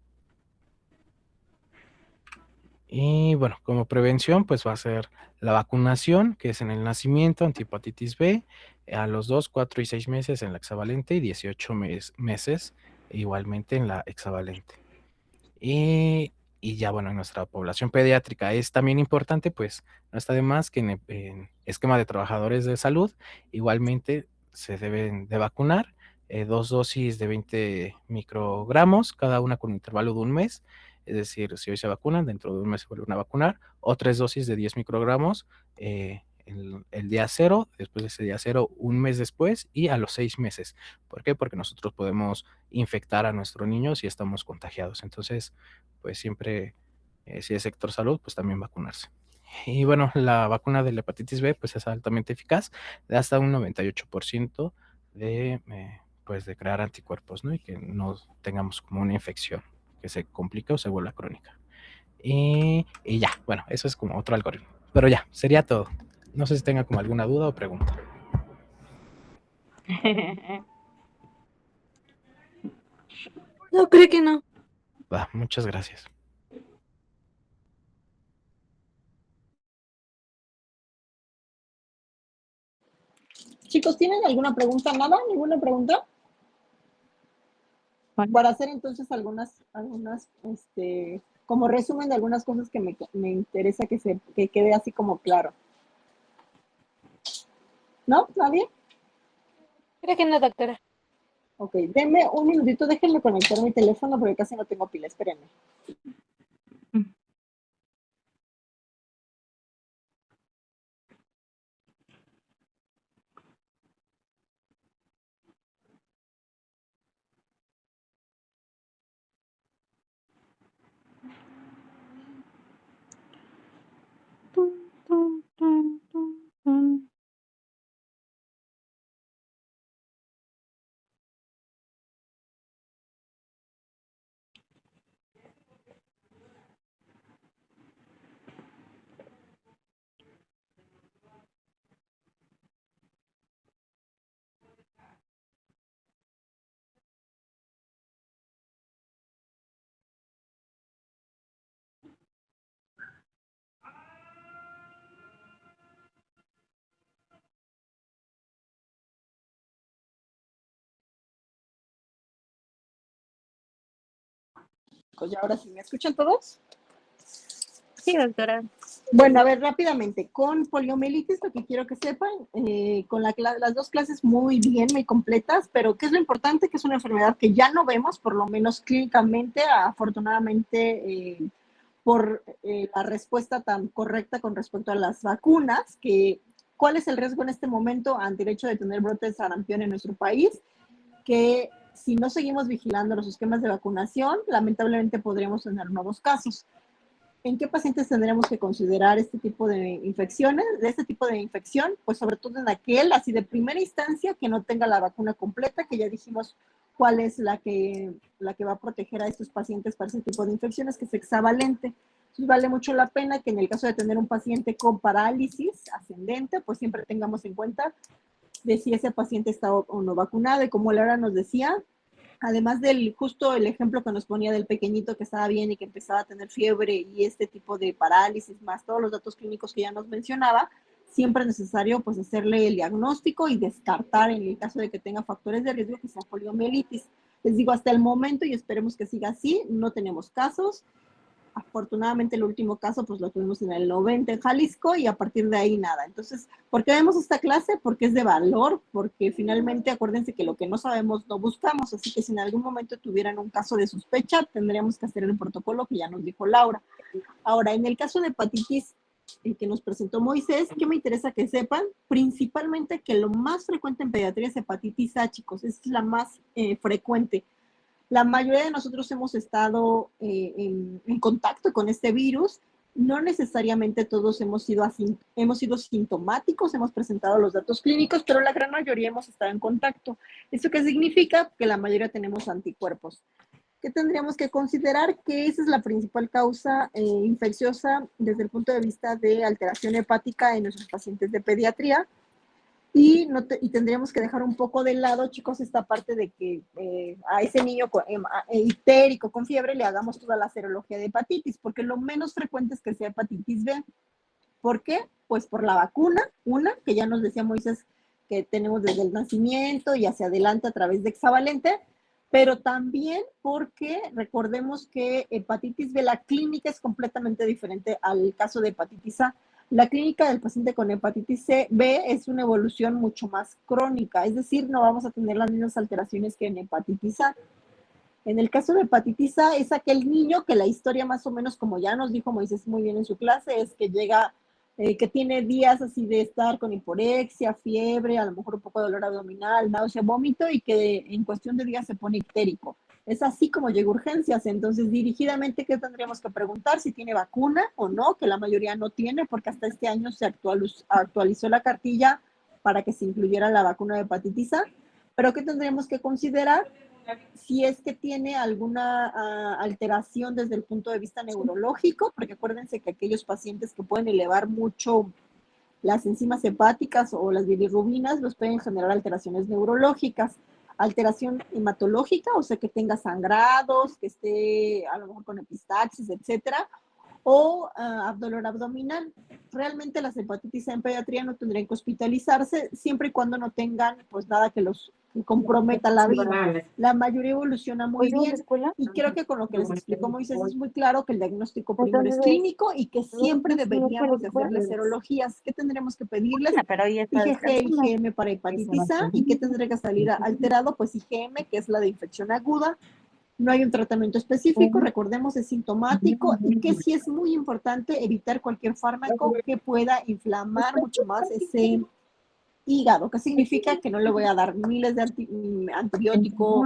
Y bueno, como prevención, pues va a ser la vacunación, que es en el nacimiento, antihepatitis B, a los 2, 4 y 6 meses en la hexavalente y 18 meses igualmente en la hexavalente. Y ya bueno, en nuestra población pediátrica es también importante, pues no está de más que en esquema de trabajadores de salud igualmente se deben de vacunar 2 dosis de 20 microgramos, cada una con un intervalo de un mes. Es decir, si hoy se vacunan, dentro de un mes se vuelven a vacunar, o 3 dosis de 10 microgramos el día 0, después de ese día 0, un mes después y a los 6 meses. ¿Por qué? Porque nosotros podemos infectar a nuestro niño si estamos contagiados. Entonces, pues siempre, si es sector salud, pues también vacunarse. Y bueno, la vacuna de la hepatitis B pues es altamente eficaz, de hasta un 98% pues de crear anticuerpos, ¿no? Y que no tengamos como una infección que se complique o se vuelva crónica. Y ya, bueno, eso es como otro algoritmo. Pero ya, sería todo. No sé si tenga como alguna duda o pregunta. No, creo que no. Va, muchas gracias. Chicos, ¿tienen alguna pregunta? ¿Nada? ¿Ninguna pregunta? Para hacer entonces algunas, como resumen de algunas cosas que me interesa que quede así como claro. ¿No? ¿Nadie? Creo que no, doctora. Ok, denme un minutito, déjenme conectar mi teléfono porque casi no tengo pila, espérenme. Pues ya ahora sí, ¿me escuchan todos? Sí, doctora. Bueno, a ver, rápidamente, con poliomielitis, lo que quiero que sepan, con las dos clases muy bien, muy completas, pero ¿qué es lo importante? Que es una enfermedad que ya no vemos, por lo menos clínicamente, afortunadamente, por la respuesta tan correcta con respecto a las vacunas, que ¿cuál es el riesgo en este momento ante el hecho de tener brotes de sarampión en nuestro país? Que si no seguimos vigilando los esquemas de vacunación, lamentablemente podríamos tener nuevos casos. ¿En qué pacientes tendremos que considerar este tipo de infecciones, de este tipo de infección? Pues sobre todo en aquel, así de primera instancia, que no tenga la vacuna completa, que ya dijimos cuál es la que va a proteger a estos pacientes para ese tipo de infecciones, que es hexavalente. Entonces vale mucho la pena que en el caso de tener un paciente con parálisis ascendente, pues siempre tengamos en cuenta de si ese paciente está o no vacunado. Y como Laura nos decía, además del justo el ejemplo que nos ponía del pequeñito que estaba bien y que empezaba a tener fiebre y este tipo de parálisis, más todos los datos clínicos que ya nos mencionaba, siempre es necesario pues hacerle el diagnóstico y descartar en el caso de que tenga factores de riesgo que sea poliomielitis. Les digo, hasta el momento, y esperemos que siga así, no tenemos casos. Afortunadamente el último caso pues lo tuvimos en el 90 en Jalisco y a partir de ahí nada. Entonces, ¿por qué vemos esta clase? Porque es de valor, porque finalmente acuérdense que lo que no sabemos no buscamos, así que si en algún momento tuvieran un caso de sospecha, tendríamos que hacer el protocolo que ya nos dijo Laura. Ahora, en el caso de hepatitis, el que nos presentó Moisés, ¿qué me interesa que sepan? Principalmente que lo más frecuente en pediatría es hepatitis A, chicos, es la más frecuente. La mayoría de nosotros hemos estado en contacto con este virus. No necesariamente todos hemos sido sintomáticos, hemos presentado los datos clínicos, pero la gran mayoría hemos estado en contacto. ¿Esto qué significa? Que la mayoría tenemos anticuerpos. ¿Qué tendríamos que considerar? Que esa es la principal causa infecciosa desde el punto de vista de alteración hepática en nuestros pacientes de pediatría. Y tendríamos que dejar un poco de lado, chicos, esta parte de que a ese niño histérico con fiebre le hagamos toda la serología de hepatitis, porque lo menos frecuente es que sea hepatitis B. ¿Por qué? Pues por la vacuna, una, que ya nos decía Moisés que tenemos desde el nacimiento y hacia adelante a través de hexavalente, pero también porque recordemos que hepatitis B, la clínica es completamente diferente al caso de hepatitis A. La clínica del paciente con hepatitis B es una evolución mucho más crónica, es decir, no vamos a tener las mismas alteraciones que en hepatitis A. En el caso de hepatitis A es aquel niño que la historia más o menos, como ya nos dijo Moisés muy bien en su clase, es que llega, que tiene días así de estar con hiporexia, fiebre, a lo mejor un poco de dolor abdominal, náusea, vómito y que en cuestión de días se pone ictérico. Es así como llega a urgencias. Entonces, dirigidamente, ¿qué tendríamos que preguntar? Si tiene vacuna o no, que la mayoría no tiene, porque hasta este año se actualizó la cartilla para que se incluyera la vacuna de hepatitis A. Pero ¿qué tendríamos que considerar? Si es que tiene alguna alteración desde el punto de vista neurológico, porque acuérdense que aquellos pacientes que pueden elevar mucho las enzimas hepáticas o las bilirrubinas, los pueden generar alteraciones neurológicas. Alteración hematológica, o sea, que tenga sangrados, que esté a lo mejor con epistaxis, etcétera, o dolor abdominal. Realmente las hepatitis A en pediatría no tendrían que hospitalizarse siempre y cuando no tengan pues nada que los comprometa la vida. La mayoría evoluciona muy bien y creo que con lo que les explicó Moisés es muy claro que el diagnóstico primero es clínico y que siempre deberíamos de hacerle serologías. ¿Qué tendremos que pedirles? Pero hoy está IgG, descansando. IgM para hepatitis A. ¿Y qué tendría que salir alterado? Pues IgM, que es la de infección aguda. No hay un tratamiento específico, recordemos, es sintomático y que sí es muy importante evitar cualquier fármaco que pueda inflamar mucho más ese hígado. ¿Qué significa? Que no le voy a dar miles de antibiótico,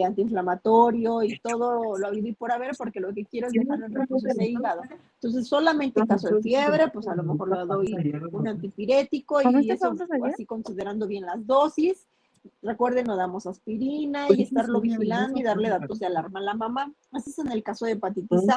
antiinflamatorio y todo lo habido y por haber, porque lo que quiero es dejarlo en reposo ese hígado. Entonces, solamente en caso de fiebre, pues a lo mejor le doy un antipirético y eso así considerando bien las dosis. Recuerden, no damos aspirina y estarlo vigilando y darle datos de alarma a la mamá. Así es en el caso de hepatitis A.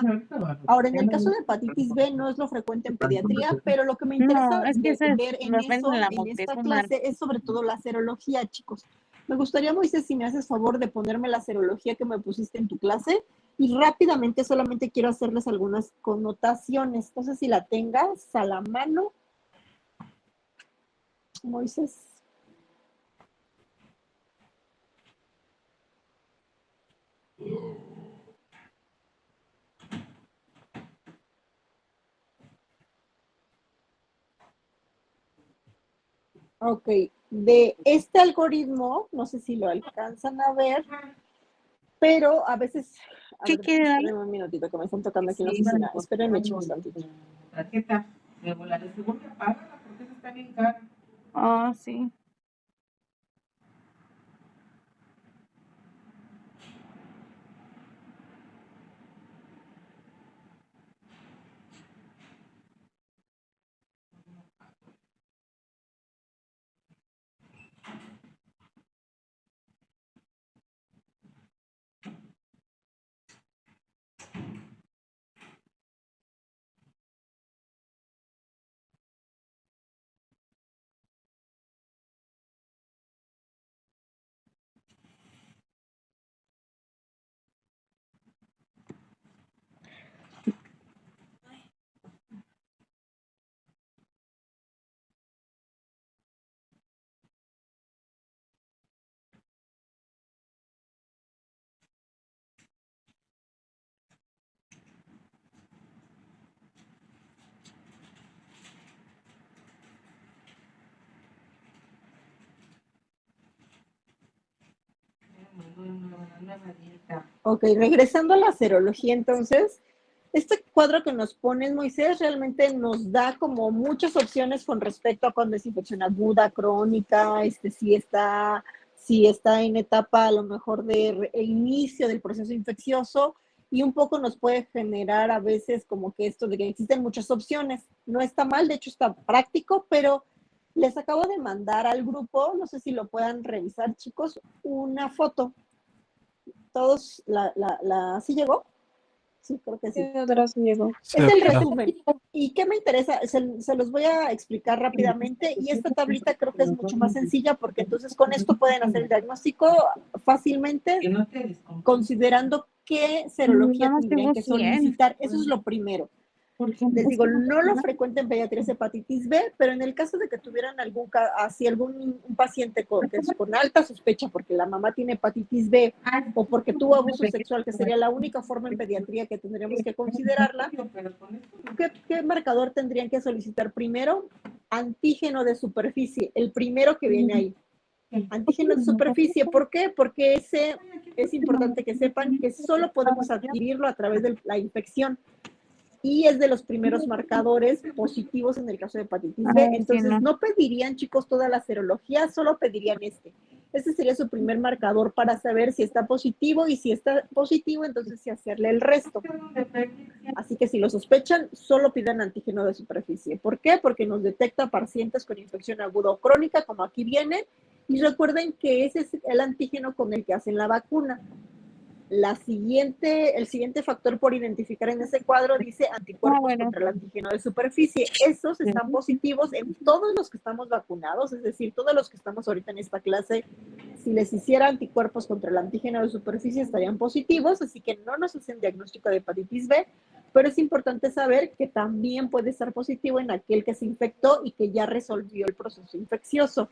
Ahora, en el caso de hepatitis B no es lo frecuente en pediatría, pero lo que me interesa No, es que ver en eso, en esta clase, es sobre todo la serología, chicos. Me gustaría, Moisés, si me haces favor de ponerme la serología que me pusiste en tu clase y rápidamente solamente quiero hacerles algunas connotaciones. No sé si la tengas a la mano, Moisés. Ok, de este algoritmo, no sé si lo alcanzan a ver, pero a veces, a ver, espérenme un minutito que me están tocando aquí en la oficina. Espérenme, chicos, tantito. Tarjeta, luego la de segunda, págala porque esa está bien cara. Ah, sí. Ok, regresando a la serología, entonces, este cuadro que nos pones, Moisés, realmente nos da como muchas opciones con respecto a cuando es infección aguda, crónica, si está en etapa a lo mejor de inicio del proceso infeccioso, y un poco nos puede generar a veces como que esto de que existen muchas opciones. No está mal, de hecho está práctico, pero les acabo de mandar al grupo, no sé si lo puedan revisar, chicos, una foto. Todos, ¿sí llegó? Sí, creo que sí. Es el resumen. ¿Y qué me interesa? Se los voy a explicar rápidamente y esta tablita creo que es mucho más sencilla porque entonces con esto pueden hacer el diagnóstico fácilmente considerando qué serología tendrían que solicitar. Eso es lo primero. Les digo, no lo frecuente en pediatría es hepatitis B, pero en el caso de que tuvieran un paciente que es con alta sospecha porque la mamá tiene hepatitis B o porque tuvo abuso sexual, que sería la única forma en pediatría que tendríamos que considerarla, ¿qué marcador tendrían que solicitar primero? Antígeno de superficie, el primero que viene ahí. Antígeno de superficie, ¿por qué? Porque ese es importante que sepan que solo podemos adquirirlo a través de la infección y es de los primeros marcadores positivos en el caso de hepatitis B. Entonces, no pedirían, chicos, toda la serología, solo pedirían este. Este sería su primer marcador para saber si está positivo y si está positivo, entonces sí hacerle el resto. Así que si lo sospechan, solo pidan antígeno de superficie. ¿Por qué? Porque nos detecta pacientes con infección aguda o crónica, como aquí viene, y recuerden que ese es el antígeno con el que hacen la vacuna. El siguiente factor por identificar en ese cuadro dice anticuerpos contra el antígeno de superficie. Esos están positivos en todos los que estamos vacunados, es decir, todos los que estamos ahorita en esta clase, si les hiciera anticuerpos contra el antígeno de superficie estarían positivos, así que no nos hacen diagnóstico de hepatitis B, pero es importante saber que también puede estar positivo en aquel que se infectó y que ya resolvió el proceso infeccioso.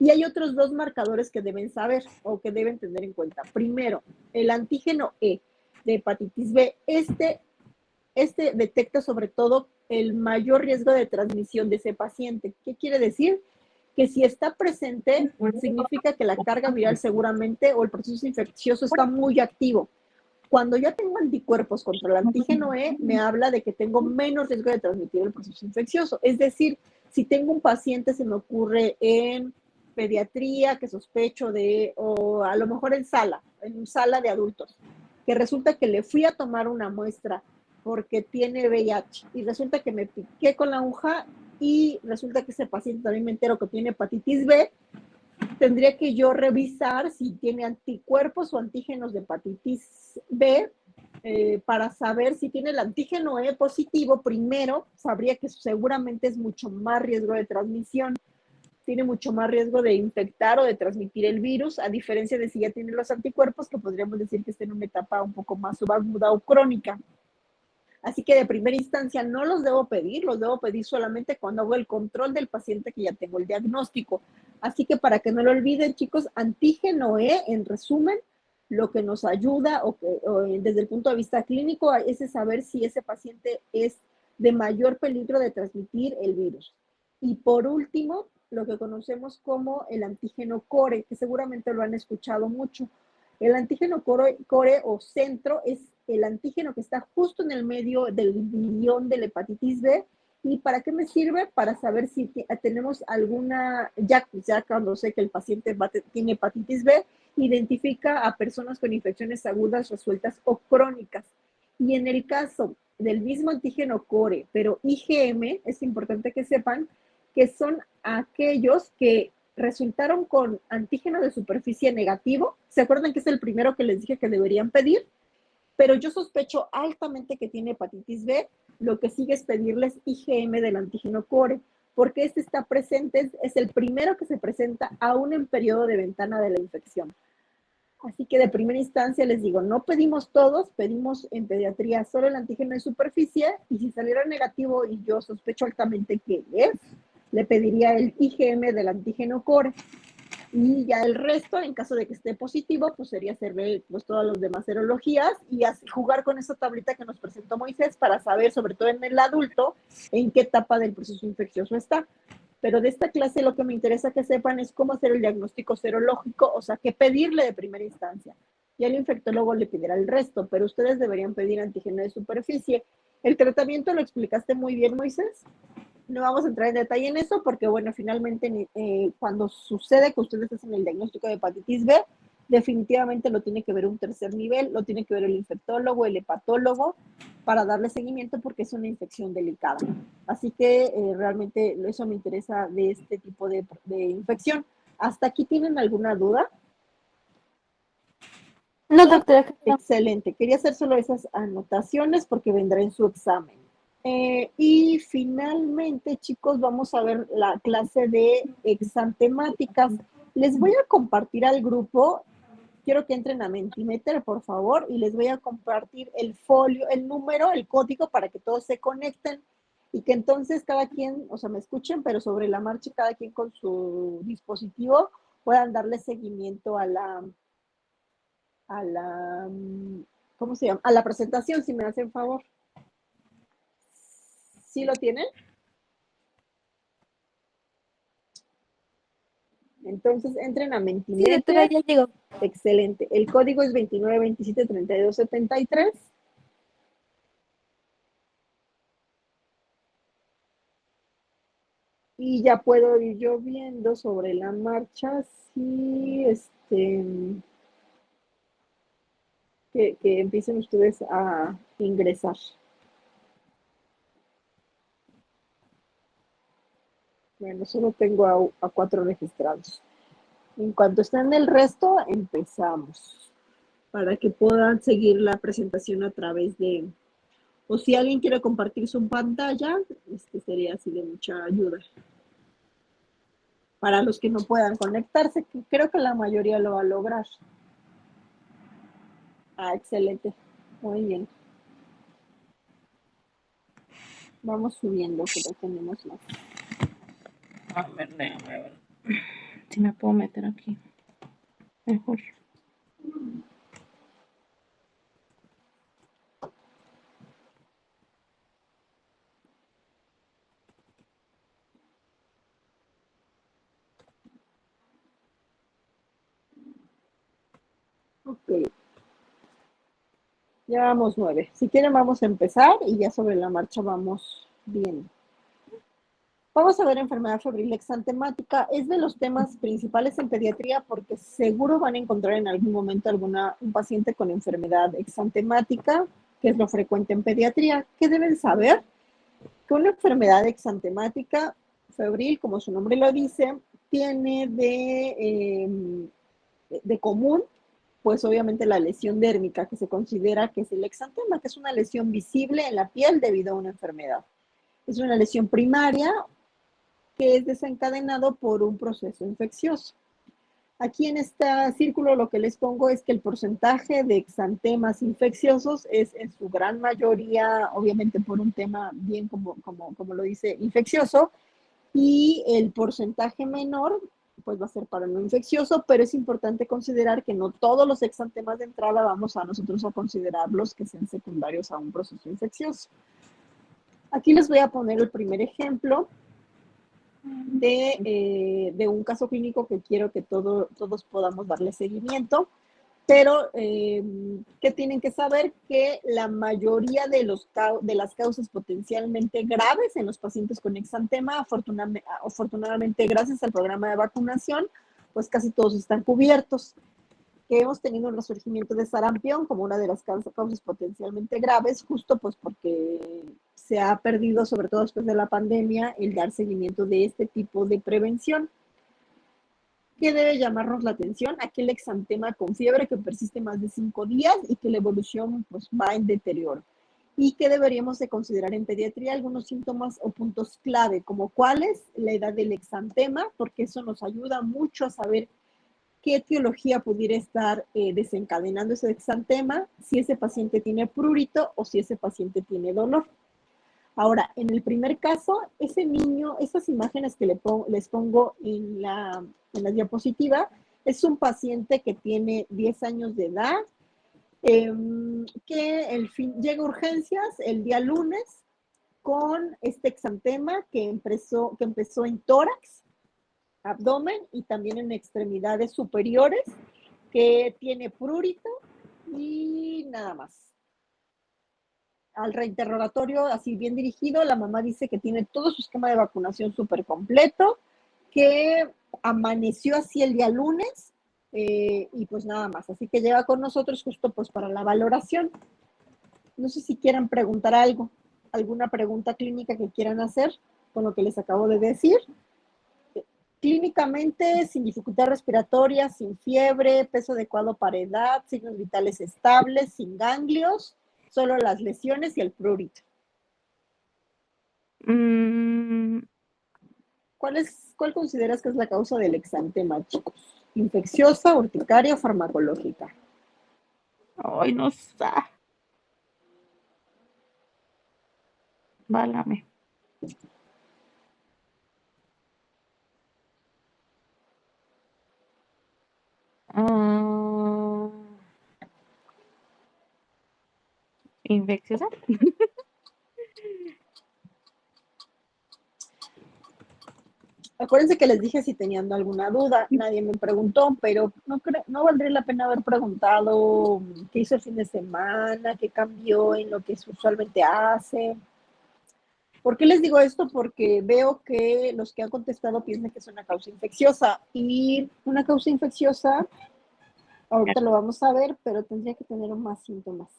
Y hay otros dos marcadores que deben saber o que deben tener en cuenta. Primero, el antígeno E de hepatitis B. Este detecta sobre todo el mayor riesgo de transmisión de ese paciente. ¿Qué quiere decir? Que si está presente, significa que la carga viral seguramente o el proceso infeccioso está muy activo. Cuando ya tengo anticuerpos contra el antígeno E, me habla de que tengo menos riesgo de transmitir el proceso infeccioso. Es decir, si tengo un paciente, se me ocurre en pediatría que sospecho o a lo mejor en sala de adultos, que resulta que le fui a tomar una muestra porque tiene VIH y resulta que me piqué con la aguja y resulta que ese paciente también me entero que tiene hepatitis B, tendría que yo revisar si tiene anticuerpos o antígenos de hepatitis B para saber si tiene el antígeno E positivo. Primero, sabría que seguramente es mucho más riesgo de transmisión, tiene mucho más riesgo de infectar o de transmitir el virus, a diferencia de si ya tiene los anticuerpos, que podríamos decir que está en una etapa un poco más subaguda o crónica. Así que de primera instancia no los debo pedir solamente cuando hago el control del paciente que ya tengo el diagnóstico. Así que para que no lo olviden, chicos, antígeno E, en resumen, lo que nos ayuda desde el punto de vista clínico es saber si ese paciente es de mayor peligro de transmitir el virus. Y por último, lo que conocemos como el antígeno core, que seguramente lo han escuchado mucho. El antígeno core o centro es el antígeno que está justo en el medio del virión de la hepatitis B. ¿Y para qué me sirve? Para saber si tenemos alguna, ya cuando sé que el paciente tiene hepatitis B, identifica a personas con infecciones agudas, resueltas o crónicas. Y en el caso del mismo antígeno core, pero IgM, es importante que sepan que son aquellos que resultaron con antígeno de superficie negativo. ¿Se acuerdan que es el primero que les dije que deberían pedir? Pero yo sospecho altamente que tiene hepatitis B. Lo que sigue es pedirles IgM del antígeno core, porque este está presente, es el primero que se presenta aún en periodo de ventana de la infección. Así que de primera instancia les digo, no pedimos todos, pedimos en pediatría solo el antígeno de superficie, y si saliera negativo y yo sospecho altamente que es, le pediría el IgM del antígeno core. Y ya el resto, en caso de que esté positivo, pues sería hacerle pues todas las demás serologías y así jugar con esa tablita que nos presentó Moisés para saber, sobre todo en el adulto, en qué etapa del proceso infeccioso está. Pero de esta clase lo que me interesa que sepan es cómo hacer el diagnóstico serológico, o sea, qué pedirle de primera instancia. Ya el infectólogo le pedirá el resto, pero ustedes deberían pedir antígeno de superficie. El tratamiento lo explicaste muy bien, Moisés. No vamos a entrar en detalle en eso porque, bueno, finalmente cuando sucede que ustedes hacen el diagnóstico de hepatitis B, definitivamente lo tiene que ver un tercer nivel, lo tiene que ver el infectólogo, el hepatólogo, para darle seguimiento porque es una infección delicada. Así que realmente eso me interesa de este tipo de infección. ¿Hasta aquí tienen alguna duda? No, doctora. Excelente. Quería hacer solo esas anotaciones porque vendrá en su examen. Y finalmente, chicos, vamos a ver la clase de exantemáticas. Les voy a compartir al grupo quiero que entren a Mentimeter, por favor, y les voy a compartir el folio, el número, el código para que todos se conecten y que entonces cada quien, o sea, me escuchen, pero sobre la marcha cada quien con su dispositivo puedan darle seguimiento a la, ¿cómo se llama? A la presentación, si me hacen favor. ¿Sí lo tienen? Entonces entren a Sí, Mentimeter. doctora, ya llegó. Excelente. El código es 29273273. Y ya puedo ir yo viendo sobre la marcha si que empiecen ustedes a ingresar. Bueno, solo tengo a 4 registrados. En cuanto estén el resto, empezamos. Para que puedan seguir la presentación a través de... O si alguien quiere compartir su pantalla, sería así de mucha ayuda. Para los que no puedan conectarse, que creo que la mayoría lo va a lograr. Ah, excelente. Muy bien. Vamos subiendo, que ya tenemos más. A ver, déjame ver. Si me puedo meter aquí. Mejor. Ok. Llevamos 9. Si quieren vamos a empezar y ya sobre la marcha vamos bien. Vamos a ver enfermedad febril exantemática. Es de los temas principales en pediatría porque seguro van a encontrar en algún momento un paciente con enfermedad exantemática, que es lo frecuente en pediatría. ¿Qué deben saber? Que una enfermedad exantemática febril, como su nombre lo dice, tiene de común, pues obviamente la lesión dérmica, que se considera que es el exantema, que es una lesión visible en la piel debido a una enfermedad. Es una lesión primaria que es desencadenado por un proceso infeccioso. Aquí en este círculo lo que les pongo es que el porcentaje de exantemas infecciosos es en su gran mayoría, obviamente por un tema bien como lo dice, infeccioso, y el porcentaje menor pues va a ser para no infeccioso, pero es importante considerar que no todos los exantemas de entrada vamos a nosotros a considerarlos que sean secundarios a un proceso infeccioso. Aquí les voy a poner el primer ejemplo de un caso clínico que quiero que todos podamos darle seguimiento, pero ¿qué tienen que saber? Que la mayoría de las causas potencialmente graves en los pacientes con exantema, afortunadamente gracias al programa de vacunación, pues casi todos están cubiertos. Que hemos tenido un resurgimiento de sarampión como una de las causas potencialmente graves, justo pues porque se ha perdido, sobre todo después de la pandemia, el dar seguimiento de este tipo de prevención. ¿Qué debe llamarnos la atención? Aquel exantema con fiebre que persiste más de 5 días y que la evolución pues, va en deterioro. Y que deberíamos de considerar en pediatría algunos síntomas o puntos clave, como cuáles, la edad del exantema, porque eso nos ayuda mucho a saber qué etiología pudiera estar desencadenando ese exantema, si ese paciente tiene prurito o si ese paciente tiene dolor. Ahora, en el primer caso, ese niño, estas imágenes que les pongo en la diapositiva, es un paciente que tiene 10 años de edad, que llega a urgencias el día lunes con este exantema que empezó en tórax, abdomen y también en extremidades superiores, que tiene prurito y nada más. Al reinterrogatorio, así bien dirigido, la mamá dice que tiene todo su esquema de vacunación súper completo, que amaneció así el día lunes y pues nada más. Así que llega con nosotros justo pues para la valoración. No sé si quieran preguntar algo, alguna pregunta clínica que quieran hacer con lo que les acabo de decir. Clínicamente, sin dificultad respiratoria, sin fiebre, peso adecuado para edad, signos vitales estables, sin ganglios, solo las lesiones y el prurito. ¿Cuál consideras que es la causa del exantema, chicos? ¿Infecciosa, urticaria o farmacológica? Ay, no sé. Válgame. Ah, ¿infecciosa? Acuérdense que les dije si tenían alguna duda, nadie me preguntó, pero no valdría la pena haber preguntado qué hizo el fin de semana, qué cambió en lo que usualmente hace. ¿Por qué les digo esto? Porque veo que los que han contestado piensan que es una causa infecciosa y una causa infecciosa, ahorita lo vamos a ver, pero tendría que tener más síntomas.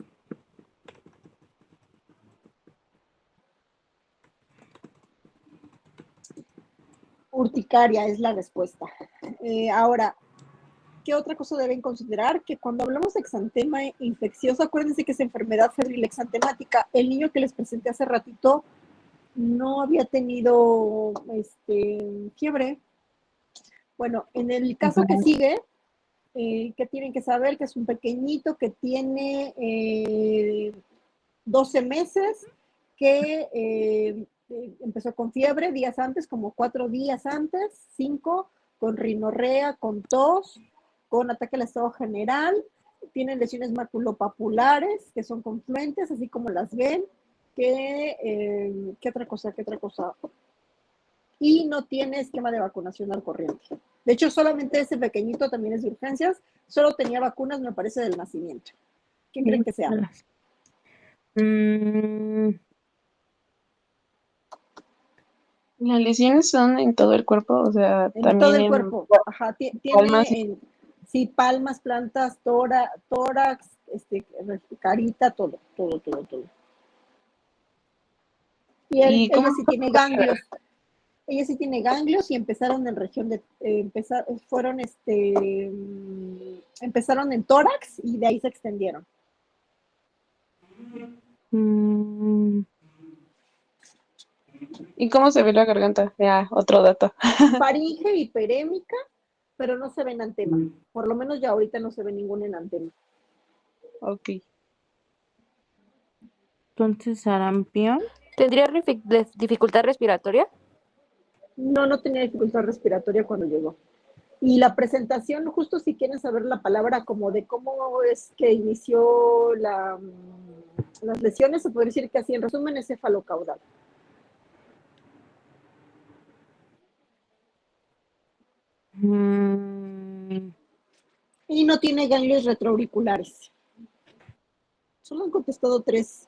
Urticaria es la respuesta. Ahora, ¿qué otra cosa deben considerar? Que cuando hablamos de exantema infeccioso, acuérdense que es enfermedad febril exantemática. El niño que les presenté hace ratito no había tenido fiebre. Bueno, en el caso que sigue, que tienen que saber que es un pequeñito que tiene 12 meses, que empezó con fiebre días antes, como 4 días antes, 5, con rinorrea, con tos, con ataque al estado general, tienen lesiones maculopapulares que son confluentes, así como las ven, ¿qué otra cosa? Y no tiene esquema de vacunación al corriente. De hecho, solamente ese pequeñito también es de urgencias, solo tenía vacunas, me parece, del nacimiento. ¿Quién creen que sea? Las lesiones son en todo el cuerpo, o sea, En también todo el en cuerpo. Ajá, palmas. tiene sí, palmas, plantas, tórax, carita, todo. Y ¿Y cómo? ella sí tiene ganglios. Ella sí tiene ganglios y empezaron en región de, empezaron en tórax y de ahí se extendieron. ¿Y cómo se ve la garganta? Ya, otro dato. Faringe hiperémica, pero no se ve en antema. Por lo menos ya ahorita no se ve ningún en antema. Ok. Entonces, sarampión. ¿Tendría dificultad respiratoria? No tenía dificultad respiratoria cuando llegó. Y la presentación, justo si quieren saber la palabra como de cómo es que inició las lesiones, se puede decir que así en resumen es cefalocaudal. Y no tiene ganglios retroauriculares. Solo han contestado 3.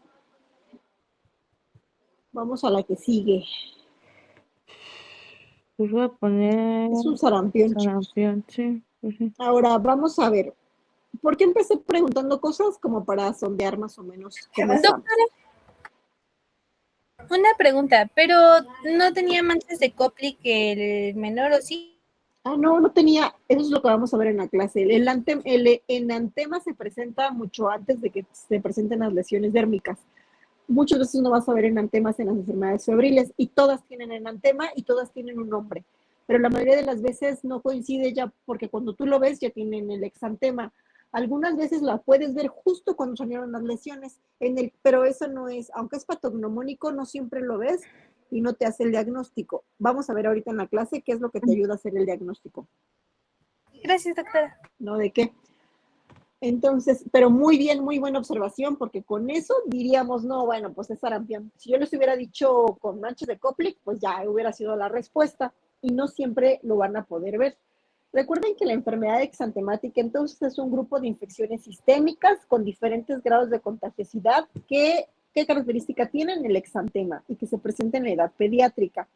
Vamos a la que sigue. Pues voy a poner Es un sarampión, chicos. sarampión, sí, pues sí. Ahora, vamos a ver. ¿Por qué empecé preguntando cosas? Como para sondear más o menos cómo estamos. Una pregunta, pero ¿no tenía manchas de Koplik el menor o sí? No tenía, eso es lo que vamos a ver en la clase. El enantema se presenta mucho antes de que se presenten las lesiones dérmicas. Muchas veces no vas a ver enantemas en las enfermedades febriles y todas tienen enantema y todas tienen un nombre. Pero la mayoría de las veces no coincide ya porque cuando tú lo ves ya tienen el exantema. Algunas veces la puedes ver justo cuando salieron las lesiones, pero eso no es, aunque es patognomónico, no siempre lo ves y no te hace el diagnóstico. Vamos a ver ahorita en la clase qué es lo que te ayuda a hacer el diagnóstico. Gracias, doctora. ¿No? ¿De qué? Entonces, pero muy bien, muy buena observación, porque con eso diríamos, no, bueno, pues es sarampión. Si yo les hubiera dicho con manchas de Koplik, pues ya hubiera sido la respuesta, y no siempre lo van a poder ver. Recuerden que la enfermedad exantemática entonces es un grupo de infecciones sistémicas con diferentes grados de contagiosidad que, ¿qué característica tienen? El exantema y que se presenta en la edad pediátrica.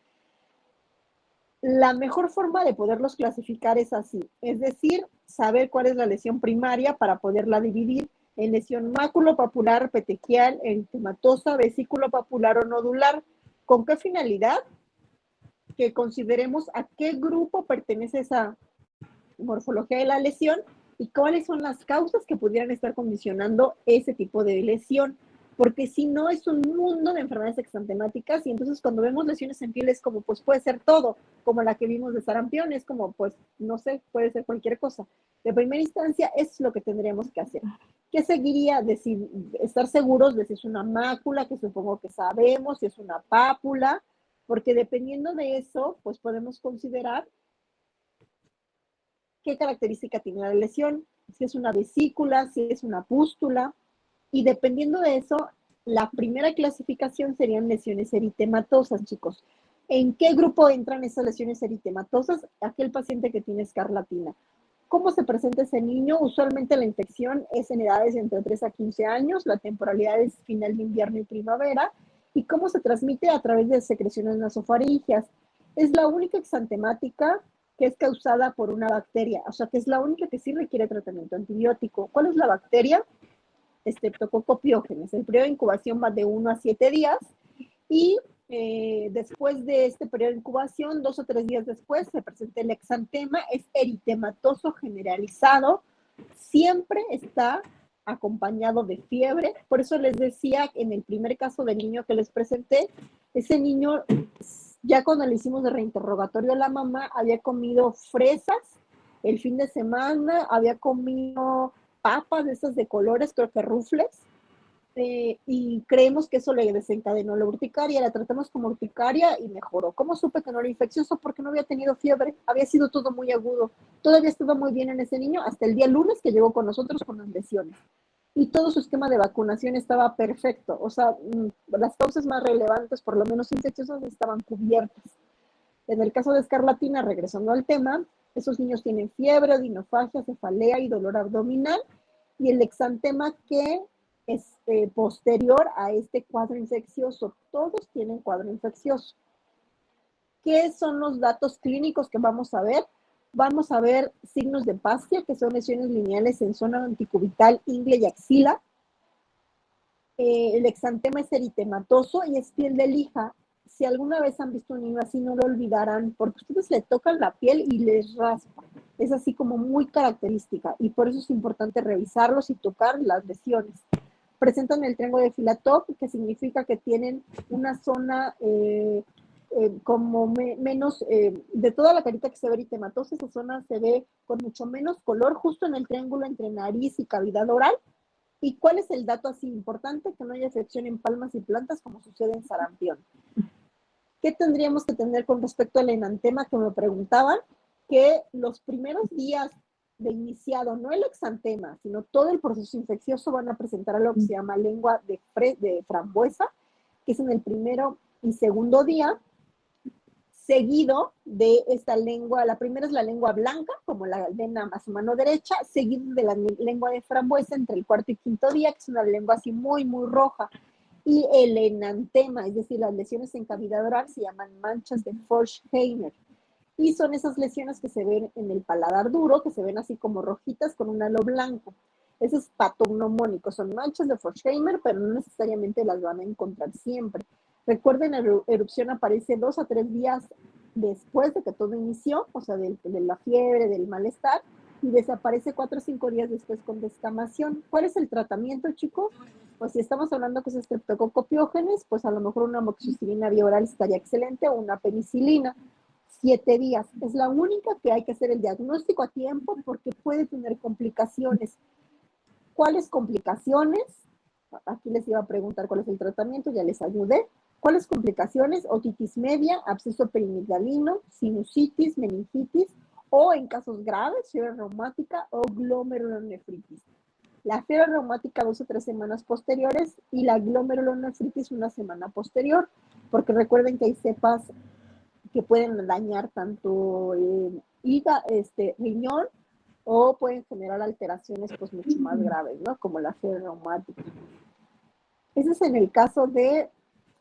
La mejor forma de poderlos clasificar es así, es decir, saber cuál es la lesión primaria para poderla dividir en lesión maculopapular, petequial, eritematosa, vesículopapular o nodular. ¿Con qué finalidad? Que consideremos a qué grupo pertenece esa morfología de la lesión y cuáles son las causas que pudieran estar condicionando ese tipo de lesión. Porque si no es un mundo de enfermedades exantemáticas y entonces cuando vemos lesiones en piel es como, pues puede ser todo. como la que vimos de sarampión, es como, pues, no sé, puede ser cualquier cosa. De primera instancia, eso es lo que tendríamos que hacer. ¿Qué seguiría? Decir, estar seguros de si es una mácula, que supongo que sabemos, si es una pápula, porque dependiendo de eso, pues podemos considerar qué característica tiene la lesión, si es una vesícula, si es una pústula, y dependiendo de eso, la primera clasificación serían lesiones eritematosas, chicos. ¿En qué grupo entran esas lesiones eritematosas? Aquel paciente que tiene escarlatina. ¿Cómo se presenta ese niño? Usualmente la infección es en edades entre 3 a 15 años, la temporalidad es final de invierno y primavera, y cómo se transmite a través de secreciones nasofaringeas. Es la única exantemática que es causada por una bacteria, o sea que es la única que sí requiere tratamiento antibiótico. ¿Cuál es la bacteria? Streptococcus. El periodo de incubación va de 1 a 7 días y después de este periodo de incubación, 2 o 3 días después, se presenta el exantema, es eritematoso generalizado, siempre está acompañado de fiebre, por eso les decía en el primer caso del niño que les presenté, ese niño, ya cuando le hicimos de reinterrogatorio a la mamá, había comido fresas el fin de semana, había comido papas de esas de colores, creo que rufles, y creemos que eso le desencadenó la urticaria, la tratamos como urticaria y mejoró. ¿Cómo supe que no era infeccioso? Porque no había tenido fiebre, había sido todo muy agudo, todavía estaba muy bien en ese niño hasta el día lunes que llegó con nosotros con las lesiones. Y todo su esquema de vacunación estaba perfecto, o sea, las causas más relevantes, por lo menos infecciosas, estaban cubiertas. En el caso de escarlatina, regresando al tema, esos niños tienen fiebre, odinofagia, cefalea y dolor abdominal, y el exantema que es posterior a este cuadro infeccioso. Todos tienen cuadro infeccioso. ¿Qué son los datos clínicos que vamos a ver? Vamos a ver signos de Pastia, que son lesiones lineales en zona anticubital, ingle y axila. El exantema es eritematoso y es piel de lija. Si alguna vez han visto un niño así, no lo olvidarán, porque ustedes le tocan la piel y les raspa. Es así como muy característica y por eso es importante revisarlos y tocar las lesiones. Presentan el triángulo de Filatov, que significa que tienen una zona como menos, de toda la carita que se ve eritematosa, esa zona se ve con mucho menos color, justo en el triángulo entre nariz y cavidad oral. ¿Y cuál es el dato así importante? Que no haya afección en palmas y plantas como sucede en sarampión. ¿Qué tendríamos que tener con respecto al enantema que me preguntaban? Que los primeros días de iniciado, no el exantema, sino todo el proceso infeccioso van a presentar algo que se llama lengua de frambuesa, que es en el primero y segundo día, seguido de esta lengua, la primera es la lengua blanca, como la ven a su mano derecha, seguido de la lengua de frambuesa entre el cuarto y quinto día, que es una lengua así muy, muy roja. Y el enantema, es decir, las lesiones en cavidad oral se llaman manchas de Forchheimer. Y son esas lesiones que se ven en el paladar duro, que se ven así como rojitas con un halo blanco. Ese es patognomónico, son manchas de Forchheimer, pero no necesariamente las van a encontrar siempre. Recuerden, la erupción aparece 2 a 3 días después de que todo inició, o sea, de la fiebre, del malestar, y desaparece 4 o 5 días después con descamación. ¿Cuál es el tratamiento, chicos? Pues si estamos hablando que es Streptococcus, pues a lo mejor una amoxicilina vía oral estaría excelente, o una penicilina. 7 días. Es la única que hay que hacer el diagnóstico a tiempo porque puede tener complicaciones. ¿Cuáles complicaciones? Aquí les iba a preguntar cuál es el tratamiento, ya les ayudé. ¿Cuáles complicaciones? Otitis media, absceso perimigdalino, sinusitis, meningitis o en casos graves, fiebre reumática o glomerulonefritis. La fiebre reumática 2 o 3 semanas posteriores y la glomerulonefritis una semana posterior, porque recuerden que hay cepas que pueden dañar tanto riñón o pueden generar alteraciones pues mucho más graves, ¿no? Como la fiebre reumática. Ese es en el caso de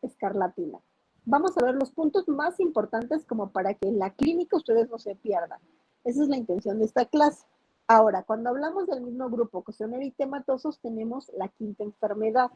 escarlatina. Vamos a ver los puntos más importantes como para que en la clínica ustedes no se pierdan. Esa es la intención de esta clase. Ahora, cuando hablamos del mismo grupo que son eritematosos, tenemos la quinta enfermedad,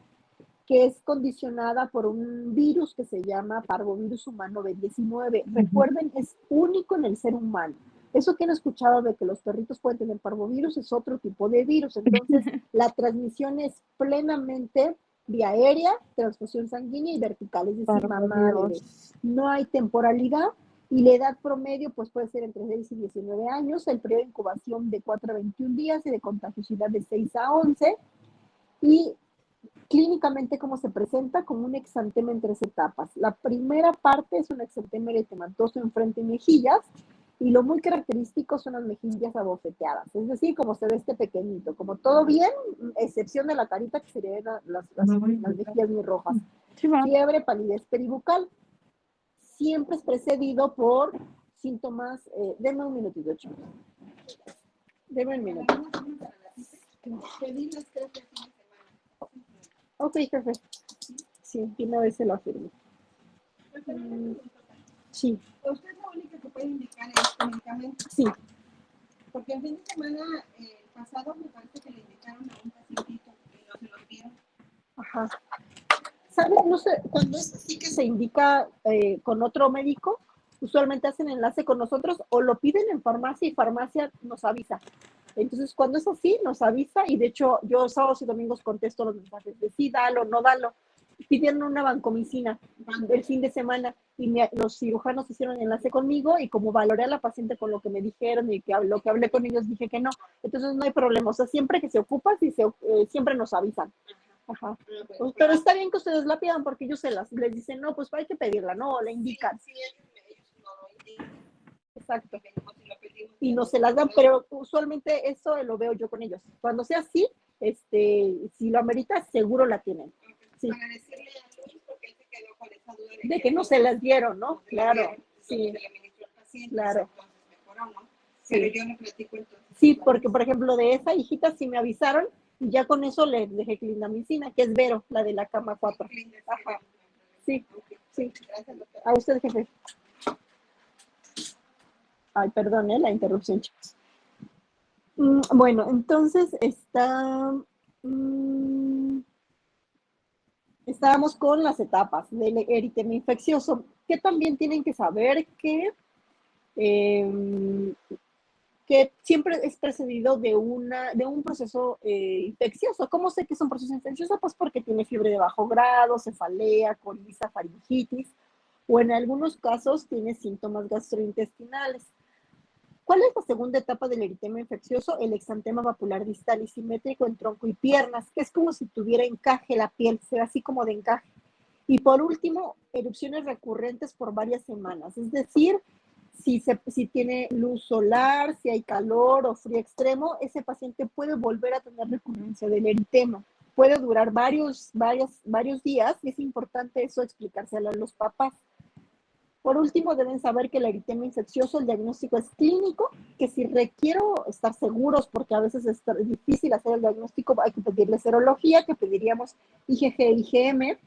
que es condicionada por un virus que se llama parvovirus humano B19. Recuerden, es único en el ser humano. Eso que han escuchado de que los perritos pueden tener parvovirus es otro tipo de virus. Entonces, la transmisión es plenamente vía aérea, transfusión sanguínea y vertical, es decir, mamá, bebé. No hay temporalidad Y la edad promedio pues puede ser entre 6 y 19 años, el periodo de incubación de 4 a 21 días y de contagiosidad de 6 a 11. Y clínicamente, ¿cómo se presenta? Como un exantema en 3 etapas. La primera parte es un exantema eritematoso en frente y mejillas, y lo muy característico son las mejillas abofeteadas, es decir, como se ve este pequeñito, como todo bien, excepción de la carita que serían las mejillas muy rojas. Sí, va. Fiebre, palidez peribucal, siempre es precedido por síntomas, denme un minutito, chicos. Denme un minuto. Ok, jefe. Sí, de una vez se lo afirmo. Sí, Usted es la única que puede indicar este medicamento, sí. porque el fin de semana pasado me parece que le indicaron a un pacientito y no se lo dieron. Ajá. ¿Sabe? No sé, cuando es así que se indica con otro médico, usualmente hacen enlace con nosotros o lo piden en farmacia y farmacia nos avisa. Entonces, cuando es así, nos avisa y de hecho yo sábados y domingos contesto los mensajes de sí, dalo, no dalo. Pidieron una vancomicina el fin de semana y los cirujanos hicieron enlace conmigo y como valoré a la paciente con lo que me dijeron y que lo que hablé con ellos dije que no. Entonces no hay problema. O sea, siempre que se ocupa, siempre nos avisan. Ajá. Pero está bien que ustedes la pidan porque ellos les dicen, no, pues hay que pedirla, no, la indican. Sí, ellos no lo indican. Exacto. Y lo pedimos. Y no se las dan, pero usualmente eso lo veo yo con ellos. Cuando sea así, si lo amerita, seguro la tienen. Sí. Para decirle a Luis, porque él se quedó con esa duda De que no se las dieron, ¿no? Claro, sí. Se le administró al paciente, Claro. entonces mejoró, ¿no? Sí. Pero yo le platico entonces. Sí, porque por ejemplo de esa hijita sí me avisaron y ya con eso le dejé clindamicina, que es Vero, la de la cama 4. Ajá. Sí, sí. Gracias, doctora. A usted, jefe. Ay, perdón, la interrupción, chicos. Bueno, entonces estábamos con las etapas del eritema infeccioso, que también tienen que saber que siempre es precedido de un proceso infeccioso. ¿Cómo sé que es un proceso infeccioso? Pues porque tiene fiebre de bajo grado, cefalea, coriza, faringitis, o en algunos casos tiene síntomas gastrointestinales. ¿Cuál es la segunda etapa del eritema infeccioso? El exantema vapular distal y simétrico en tronco y piernas, que es como si tuviera encaje la piel, se ve así como de encaje. Y por último, erupciones recurrentes por varias semanas, es decir, si tiene luz solar, si hay calor o frío extremo, ese paciente puede volver a tener recurrencia del eritema. Puede durar varios días y es importante eso explicárselo a los papás. Por último, deben saber que el eritema infeccioso, el diagnóstico es clínico, que si requiero estar seguros, porque a veces es difícil hacer el diagnóstico, hay que pedirle serología, que pediríamos IgG, IgM,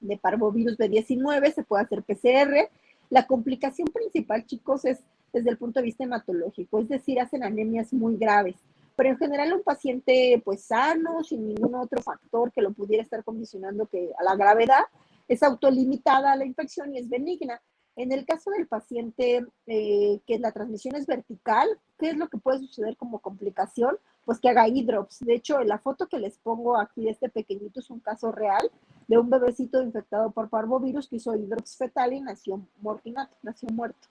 de parvovirus B19, se puede hacer PCR. La complicación principal, chicos, es desde el punto de vista hematológico, es decir, hacen anemias muy graves. Pero en general un paciente pues sano, sin ningún otro factor que lo pudiera estar condicionando a la gravedad, es autolimitada a la infección y es benigna. En el caso del paciente que la transmisión es vertical, ¿qué es lo que puede suceder como complicación? Pues que haga hidrops. De hecho, la foto que les pongo aquí de este pequeñito es un caso real de un bebecito infectado por parvovirus que hizo hidrops fetal y nació muerto.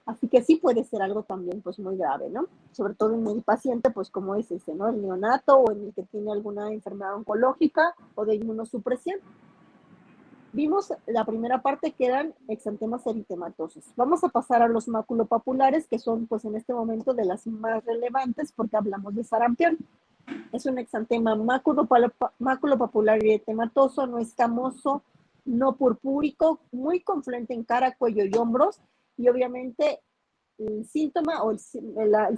Así que sí puede ser algo también pues muy grave, ¿no? Sobre todo en el paciente pues como es ese, ¿no? El neonato o en el que tiene alguna enfermedad oncológica o de inmunosupresión. Vimos la primera parte que eran exantemas eritematosos. Vamos a pasar a los maculopapulares, que son pues en este momento de las más relevantes porque hablamos de sarampión. Es un exantema maculopapular eritematoso, no escamoso, no purpúrico, muy confluente en cara, cuello y hombros, y obviamente el síntoma o el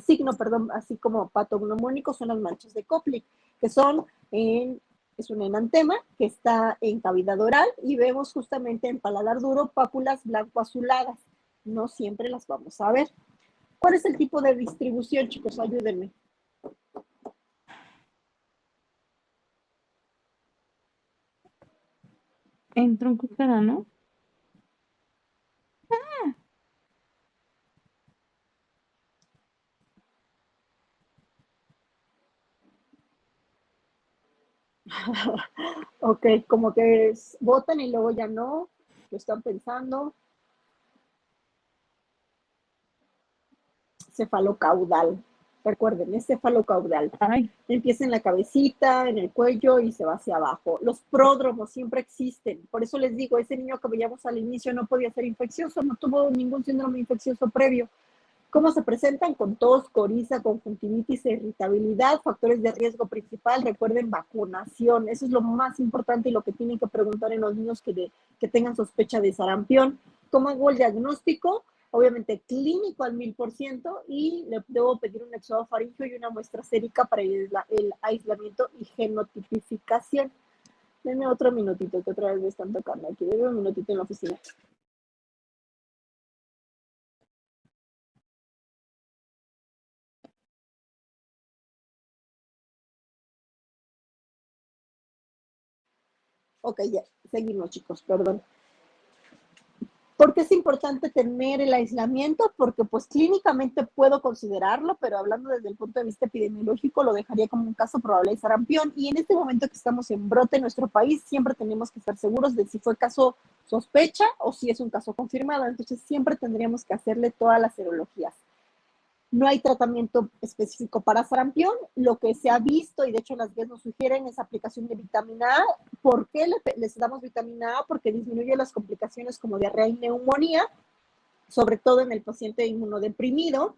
signo, perdón, así como patognomónico son las manchas de Koplik, que es un enantema que está en cavidad oral y vemos justamente en paladar duro pápulas blanco-azuladas. No siempre las vamos a ver. ¿Cuál es el tipo de distribución, chicos? Ayúdenme. En tronco y cara, ¿no? Ok, como que votan y luego ya no, lo están pensando. cefalocaudal. Recuerden, es cefalocaudal. Ay, Empieza en la cabecita, en el cuello y se va hacia abajo. Los pródromos siempre existen. Por eso les digo, ese niño que veíamos al inicio no podía ser infeccioso, no tuvo ningún síndrome infeccioso previo. ¿Cómo se presentan? Con tos, coriza, conjuntivitis e irritabilidad, factores de riesgo principal. Recuerden, vacunación. Eso es lo más importante y lo que tienen que preguntar en los niños que tengan sospecha de sarampión. ¿Cómo hago el diagnóstico? Obviamente clínico al 1000% y le debo pedir un exudado faríngeo y una muestra sérica para el aislamiento y genotipificación. Denme otro minutito que otra vez me están tocando aquí. Denme un minutito en la oficina. Ok, ya, seguimos chicos, perdón. ¿Por qué es importante tener el aislamiento? Porque pues clínicamente puedo considerarlo, pero hablando desde el punto de vista epidemiológico lo dejaría como un caso probable de sarampión. Y en este momento que estamos en brote en nuestro país, siempre tenemos que estar seguros de si fue caso sospecha o si es un caso confirmado. Entonces siempre tendríamos que hacerle todas las serologías. No hay tratamiento específico para sarampión. Lo que se ha visto, y de hecho las guías nos sugieren, es aplicación de vitamina A. ¿Por qué les damos vitamina A? Porque disminuye las complicaciones como diarrea y neumonía, sobre todo en el paciente inmunodeprimido.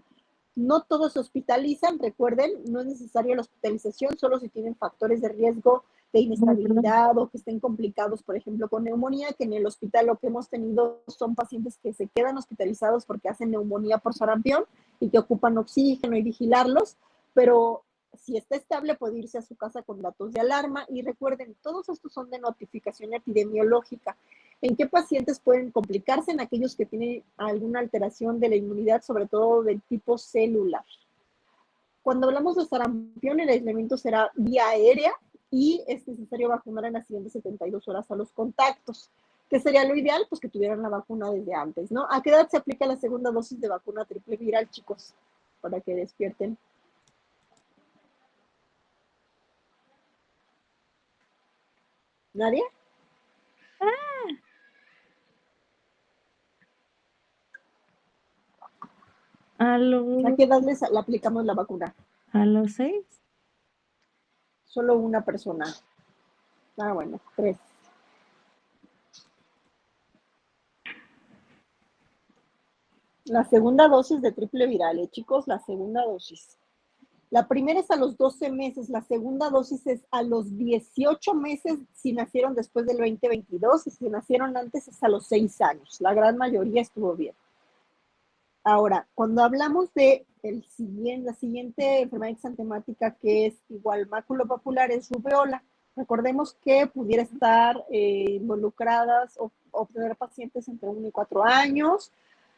No todos se hospitalizan, recuerden, no es necesaria la hospitalización, solo si tienen factores de riesgo de inestabilidad o que estén complicados, por ejemplo, con neumonía, que en el hospital lo que hemos tenido son pacientes que se quedan hospitalizados porque hacen neumonía por sarampión y que ocupan oxígeno y vigilarlos, pero si está estable puede irse a su casa con datos de alarma y recuerden, todos estos son de notificación epidemiológica. ¿En qué pacientes pueden complicarse? En aquellos que tienen alguna alteración de la inmunidad, sobre todo del tipo celular. Cuando hablamos de sarampión, el aislamiento será vía aérea y es necesario vacunar en las siguientes 72 horas a los contactos. ¿Qué sería lo ideal? Pues que tuvieran la vacuna desde antes, ¿no? ¿A qué edad se aplica la segunda dosis de vacuna triple viral, chicos? Para que despierten. ¿Nadie? a ¿A los, qué edad le aplicamos la vacuna? a los 6. Solo una persona. Ah, bueno, 3. La segunda dosis de triple viral, chicos, la segunda dosis. La primera es a los 12 meses, la segunda dosis es a los 18 meses si nacieron después del 2022 y si nacieron antes es a los 6 años. La gran mayoría estuvo bien. Ahora, cuando hablamos de la siguiente enfermedad exantemática que es igual maculopapular es rubeola. Recordemos que pudiera estar involucradas o tener pacientes entre 1 y 4 años,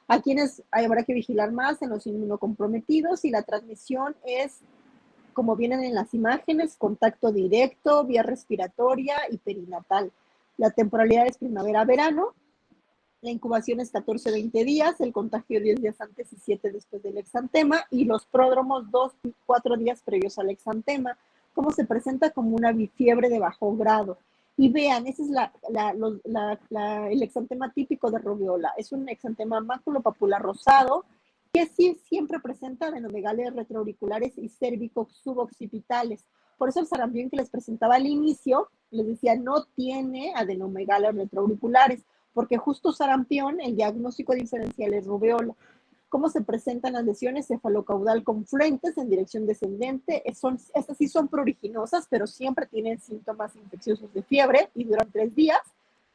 a quienes habrá que vigilar más en los inmunocomprometidos y la transmisión es, como vienen en las imágenes, contacto directo, vía respiratoria y perinatal. La temporalidad es primavera-verano, la incubación es 14-20 días, el contagio 10 días antes y 7 después del exantema y los pródromos 2-4 días previos al exantema. ¿Cómo se presenta? Como una fiebre de bajo grado. Y vean, ese es el exantema típico de rubeola. Es un exantema maculopapular rosado que sí siempre presenta adenomegalias retroauriculares y cérvico-suboccipitales. Por eso el sarampión que les presentaba al inicio, les decía, no tiene adenomegalias retroauriculares, porque justo sarampión, el diagnóstico diferencial es rubeola. ¿Cómo se presentan las lesiones? Cefalocaudal confluentes en dirección descendente. Estas sí son pruriginosas, pero siempre tienen síntomas infecciosos de fiebre y duran 3 días.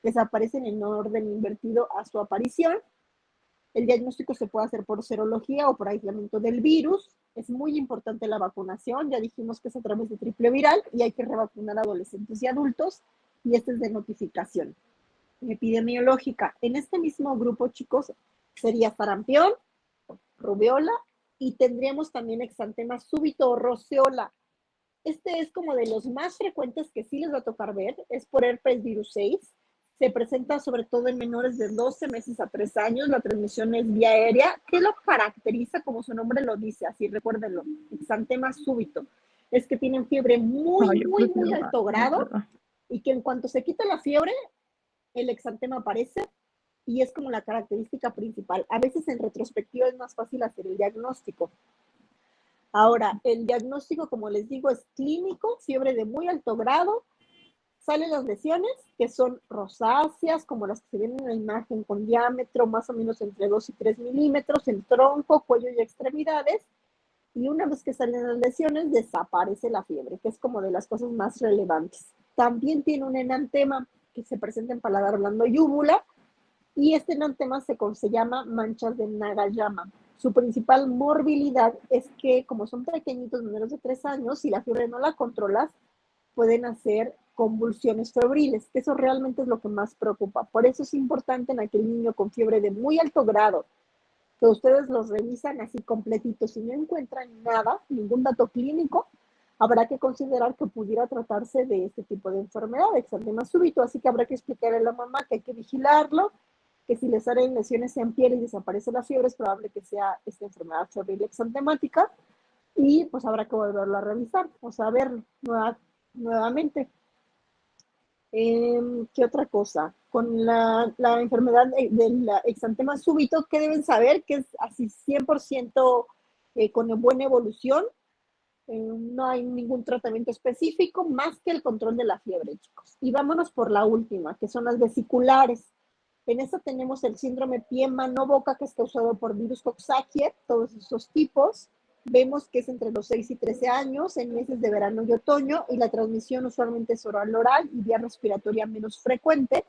Desaparecen en orden invertido a su aparición. El diagnóstico se puede hacer por serología o por aislamiento del virus. Es muy importante la vacunación. Ya dijimos que es a través de triple viral y hay que revacunar a adolescentes y adultos. Y este es de notificación epidemiológica. En este mismo grupo, chicos, sería sarampión, rubeola y tendríamos también exantema súbito o roceola. Este es como de los más frecuentes que sí les va a tocar ver, es por herpes virus 6. Se presenta sobre todo en menores de 12 meses a 3 años. La transmisión es vía aérea. ¿Qué lo caracteriza? Como su nombre lo dice, así recuérdenlo, exantema súbito. Es que tienen fiebre muy alto grado y que en cuanto se quita la fiebre, el exantema aparece y es como la característica principal. A veces en retrospectiva es más fácil hacer el diagnóstico. Ahora, el diagnóstico, como les digo, es clínico, fiebre de muy alto grado, salen las lesiones que son rosáceas, como las que se ven en la imagen, con diámetro más o menos entre 2 y 3 milímetros, en tronco, cuello y extremidades, y una vez que salen las lesiones, desaparece la fiebre, que es como de las cosas más relevantes. También tiene un enantema que se presenta en paladar blando y úvula, y este enantema se llama manchas de Nagayama. Su principal morbilidad es que, como son pequeñitos, menores de 3 años, si la fiebre no la controlas, pueden hacer convulsiones febriles, que eso realmente es lo que más preocupa. Por eso es importante en aquel niño con fiebre de muy alto grado, que ustedes los revisan así completitos. Si no encuentran nada, ningún dato clínico, habrá que considerar que pudiera tratarse de este tipo de enfermedad, exantema súbito, así que habrá que explicarle a la mamá que hay que vigilarlo, que si les salen lesiones en piel y desaparece la fiebre, es probable que sea esta enfermedad febril exantemática, y pues habrá que volverlo a revisar, o sea, verlo nuevamente. ¿Qué otra cosa? Con la enfermedad del exantema súbito, ¿qué deben saber? Que es así 100% con buena evolución. No hay ningún tratamiento específico más que el control de la fiebre, chicos. Y vámonos por la última, que son las vesiculares. En esta tenemos el síndrome pie, mano, boca, que es causado por virus Coxsackie, todos esos tipos. Vemos que es entre los 6 y 13 años, en meses de verano y otoño, y la transmisión usualmente es oral y vía respiratoria menos frecuente.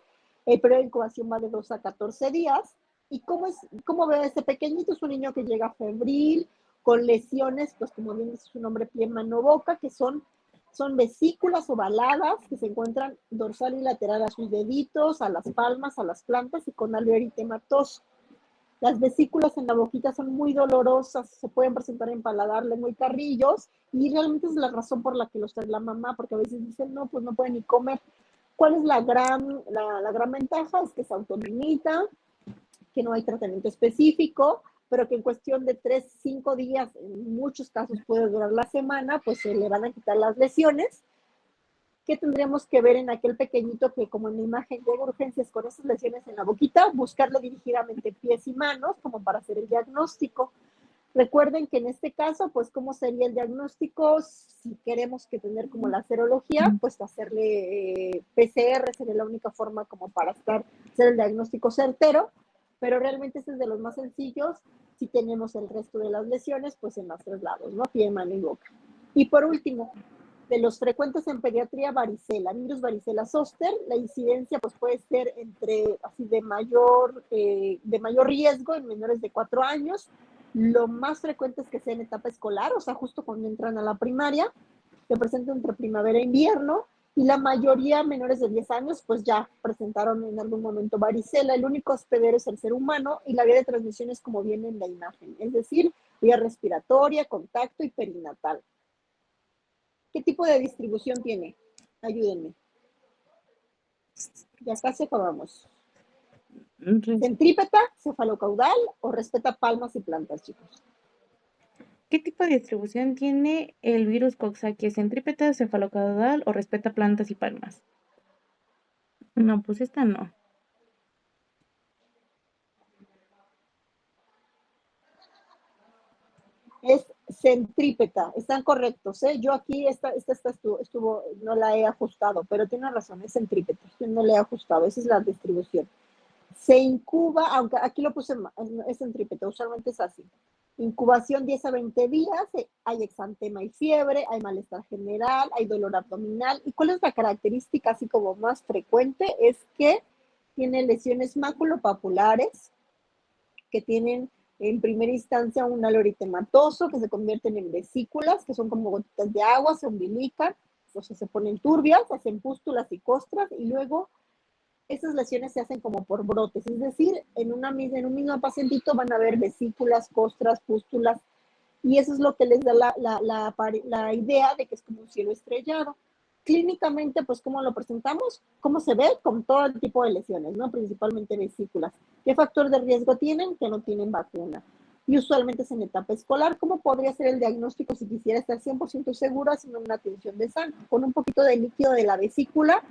El periodo de incubación va de 2 a 14 días. ¿Y cómo ve este pequeñito? Es un niño que llega febril, con lesiones, pues como bien dice su nombre, pie, mano, boca, que son vesículas ovaladas que se encuentran dorsal y lateral a sus deditos, a las palmas, a las plantas, y con alveolo eritematoso. Las vesículas en la boquita son muy dolorosas, se pueden presentar en paladar, lengua y carrillos, y realmente es la razón por la que los trae la mamá, porque a veces dicen, no, pues no pueden ni comer. ¿Cuál es la gran ventaja? Es que se autolimita, que no hay tratamiento específico, pero que en cuestión de 3, 5 días, en muchos casos puede durar la semana, pues se le van a quitar las lesiones. ¿Qué tendríamos que ver en aquel pequeñito que, como en la imagen, llega urgencias con esas lesiones en la boquita? Buscarle dirigidamente pies y manos como para hacer el diagnóstico. Recuerden que en este caso, pues, ¿cómo sería el diagnóstico? Si queremos que tener como la serología, pues hacerle PCR sería la única forma como para hacer el diagnóstico certero, pero realmente este es de los más sencillos. Si tenemos el resto de las lesiones, pues en los 3 lados, ¿no? Pie, mano y boca. Y por último, de los frecuentes en pediatría, varicela, virus varicela zoster, la incidencia pues puede ser entre así de mayor riesgo en menores de 4 años. Lo más frecuente es que sea en etapa escolar, o sea, justo cuando entran a la primaria, se presenta entre primavera e invierno, y la mayoría menores de 10 años pues ya presentaron en algún momento varicela. El único hospedero es el ser humano, y la vía de transmisión es como viene en la imagen, es decir, vía respiratoria, contacto y perinatal. ¿Qué tipo de distribución tiene? Ayúdenme. Ya casi acabamos. ¿Centrípeta, cefalocaudal o respeta palmas y plantas, chicos? ¿Qué tipo de distribución tiene el virus Coxsackie? ¿Centrípeta, cefalocaudal o respeta plantas y palmas? No, pues esta no. Es centrípeta, están correctos, ¿eh? Yo aquí esta estuvo, no la he ajustado, pero tiene razón, es centrípeta, yo no la he ajustado, esa es la distribución. Se incuba, aunque aquí lo puse, es centrípeta, usualmente es así. Incubación 10 a 20 días, hay exantema y fiebre, hay malestar general, hay dolor abdominal. ¿Y cuál es la característica así como más frecuente? Es que tiene lesiones maculopapulares, que tienen en primera instancia un halo eritematoso, que se convierten en vesículas, que son como gotitas de agua, se umbilican, o sea, se ponen turbias, hacen pústulas y costras, y luego esas lesiones se hacen como por brotes, es decir, en un mismo pacientito van a haber vesículas, costras, pústulas, y eso es lo que les da la idea de que es como un cielo estrellado. Clínicamente, pues, ¿cómo lo presentamos? ¿Cómo se ve? Con todo el tipo de lesiones, ¿no? Principalmente vesículas. ¿Qué factor de riesgo tienen? Que no tienen vacuna. Y usualmente es en etapa escolar. ¿Cómo podría ser el diagnóstico si quisiera estar 100% seguro haciendo una atención de sangre? Con un poquito de líquido de la vesícula,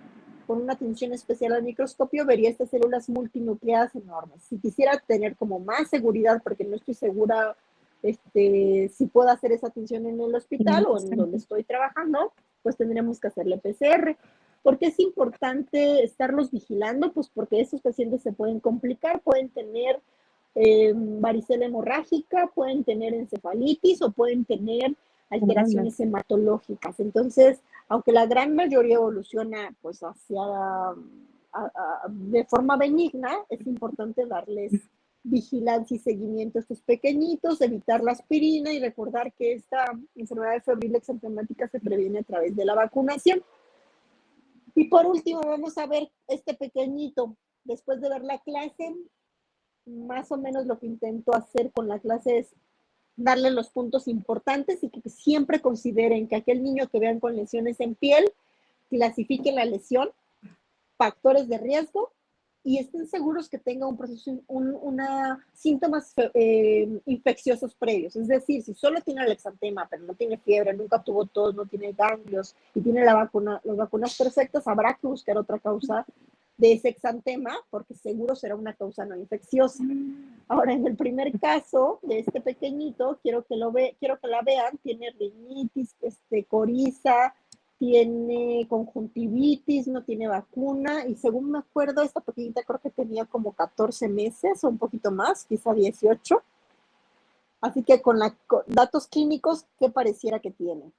con una atención especial al microscopio, vería estas células multinucleadas enormes. Si quisiera tener como más seguridad, porque no estoy segura si puedo hacer esa atención en el hospital o en donde estoy trabajando, pues tendremos que hacerle PCR. ¿Por qué es importante estarlos vigilando? Pues porque esos pacientes se pueden complicar, pueden tener varicela hemorrágica, pueden tener encefalitis o pueden tener alteraciones hematológicas. Entonces, aunque la gran mayoría evoluciona pues hacia de forma benigna, es importante darles vigilancia y seguimiento a estos pequeñitos, evitar la aspirina y recordar que esta enfermedad febril exantemática se previene a través de la vacunación. Y por último, vamos a ver este pequeñito. Después de ver la clase, más o menos lo que intento hacer con la clase es darle los puntos importantes y que siempre consideren que aquel niño que vean con lesiones en piel, clasifiquen la lesión, factores de riesgo y estén seguros que tenga un proceso, síntomas infecciosos previos. Es decir, si solo tiene el exantema, pero no tiene fiebre, nunca tuvo tos, no tiene ganglios y tiene las vacunas perfectas, habrá que buscar otra causa de ese exantema, porque seguro será una causa no infecciosa. Ahora, en el primer caso de este pequeñito, quiero que la vean, tiene rinitis, coriza, tiene conjuntivitis, no tiene vacuna, y según me acuerdo, esta pequeñita creo que tenía como 14 meses o un poquito más, quizá 18. Así que con datos clínicos, ¿qué pareciera que tiene?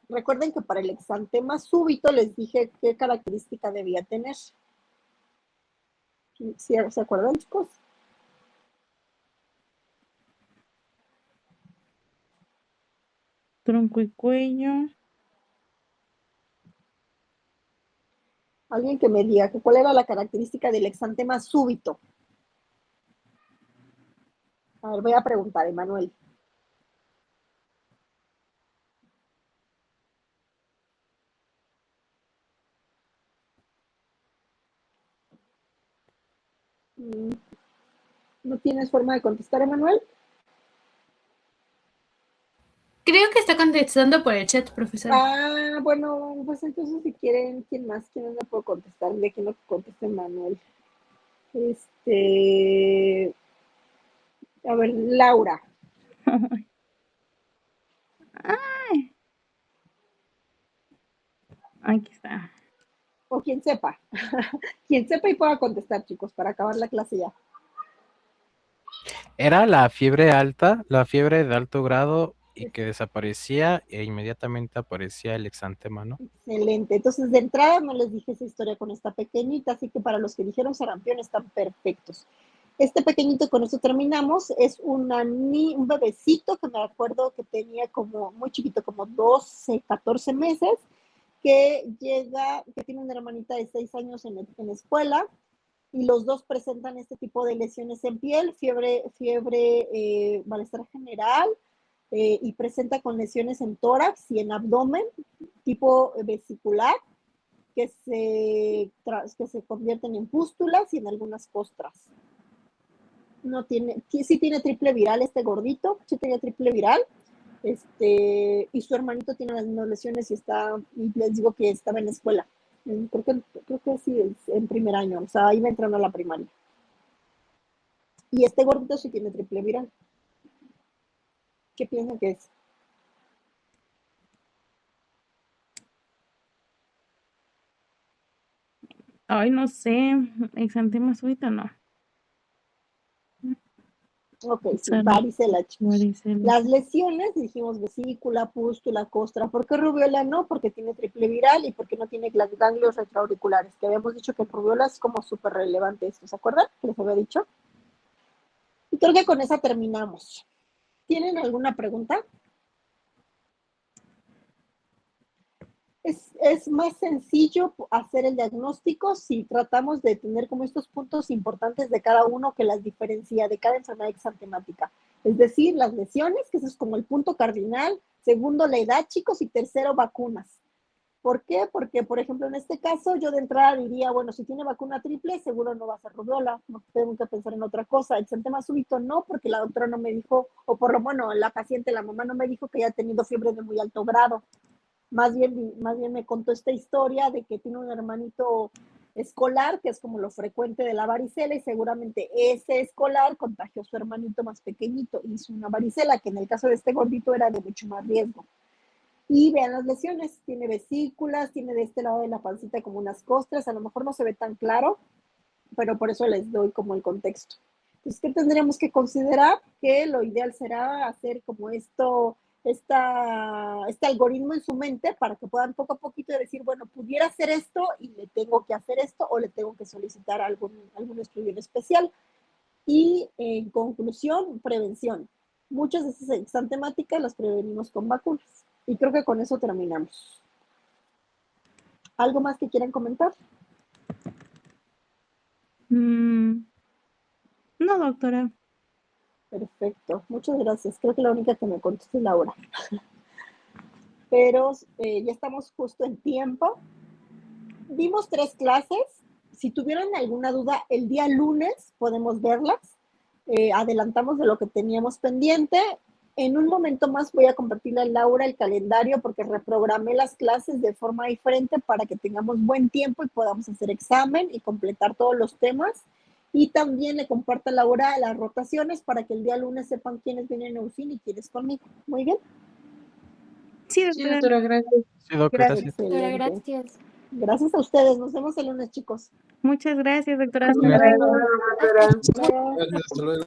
Recuerden que para el exantema súbito les dije qué característica debía tener. ¿Sí, se acuerdan, chicos? Tronco y cuello. Alguien que me diga que cuál era la característica del exantema súbito. A ver, voy a preguntar, Emanuel. ¿No tienes forma de contestar, Emanuel? Creo que está contestando por el chat, profesor. Ah, bueno, pues entonces si quieren, ¿quién más? ¿Quién no puedo contestar? De quién no conteste Emanuel. A ver, Laura. Ay. Aquí está. O quien sepa. Quien sepa y pueda contestar, chicos, para acabar la clase ya. Era la fiebre alta, la fiebre de alto grado y que desaparecía e inmediatamente aparecía el exantema, ¿no? Excelente. Entonces, de entrada no les dije esa historia con esta pequeñita, así que para los que dijeron sarampión están perfectos. Este pequeñito, con eso terminamos, es un bebecito que me acuerdo que tenía como muy chiquito, como 12, 14 meses, que tiene una hermanita de 6 años en la escuela, y los dos presentan este tipo de lesiones en piel, fiebre, malestar general, y presenta con lesiones en tórax y en abdomen, tipo vesicular, que se convierten en pústulas y en algunas costras. Sí tiene triple viral este gordito, sí tenía triple viral, y su hermanito tiene las mismas lesiones y les digo que estaba en la escuela. Creo que sí, es en primer año, o sea, iba entrando a la primaria. Y este gordito sí tiene triple viral. ¿Qué piensan que es? Ay, no sé. Exantema súbito, no. Ok, sí, varicela, chicos. Varicela. Las lesiones, dijimos vesícula, pústula, costra. ¿Por qué rubiola no? Porque tiene triple viral y porque no tiene ganglios retroauriculares. Que habíamos dicho que rubiola es como súper relevante esto, ¿se acuerdan? Que les había dicho. Y creo que con esa terminamos. ¿Tienen alguna pregunta? Es más sencillo hacer el diagnóstico si tratamos de tener como estos puntos importantes de cada uno que las diferencia de cada enfermedad exantemática. Es decir, las lesiones, que eso es como el punto cardinal. Segundo, la edad, chicos. Y tercero, vacunas. ¿Por qué? Porque, por ejemplo, en este caso, yo de entrada diría, bueno, si tiene vacuna triple, seguro no va a ser rubiola, no tengo que pensar en otra cosa. Exantema súbito no, porque la doctora no me dijo, o por lo menos la paciente, la mamá no me dijo que haya tenido fiebre de muy alto grado. Más bien me contó esta historia de que tiene un hermanito escolar, que es como lo frecuente de la varicela, y seguramente ese escolar contagió a su hermanito más pequeñito, y hizo una varicela, que en el caso de este gordito era de mucho más riesgo. Y vean las lesiones, tiene vesículas, tiene de este lado de la pancita como unas costras, a lo mejor no se ve tan claro, pero por eso les doy como el contexto. Entonces, ¿qué tendríamos que considerar? Que lo ideal será hacer como este algoritmo en su mente para que puedan poco a poquito decir, bueno, pudiera hacer esto y le tengo que hacer esto o le tengo que solicitar algún estudio en especial. Y en conclusión, prevención. Muchas de esas exantemáticas las prevenimos con vacunas. Y creo que con eso terminamos. ¿Algo más que quieran comentar? No, doctora. Perfecto, muchas gracias. Creo que la única que me contestó es Laura. Pero ya estamos justo en tiempo. Dimos 3 clases. Si tuvieran alguna duda, el día lunes podemos verlas. Adelantamos de lo que teníamos pendiente. En un momento más voy a compartirle a Laura el calendario porque reprogramé las clases de forma diferente para que tengamos buen tiempo y podamos hacer examen y completar todos los temas. Y también le comparto a Laura las rotaciones para que el día lunes sepan quiénes vienen a UCIN y quiénes conmigo. Muy bien. Sí, Sí, doctora. doctora, gracias. Sí, Doc, Gracias. gracias. Excelente. Gracias. Gracias a ustedes. Nos vemos el lunes, chicos. Muchas gracias, doctora. Hasta Hasta luego. luego. Bye. Gracias, hasta luego.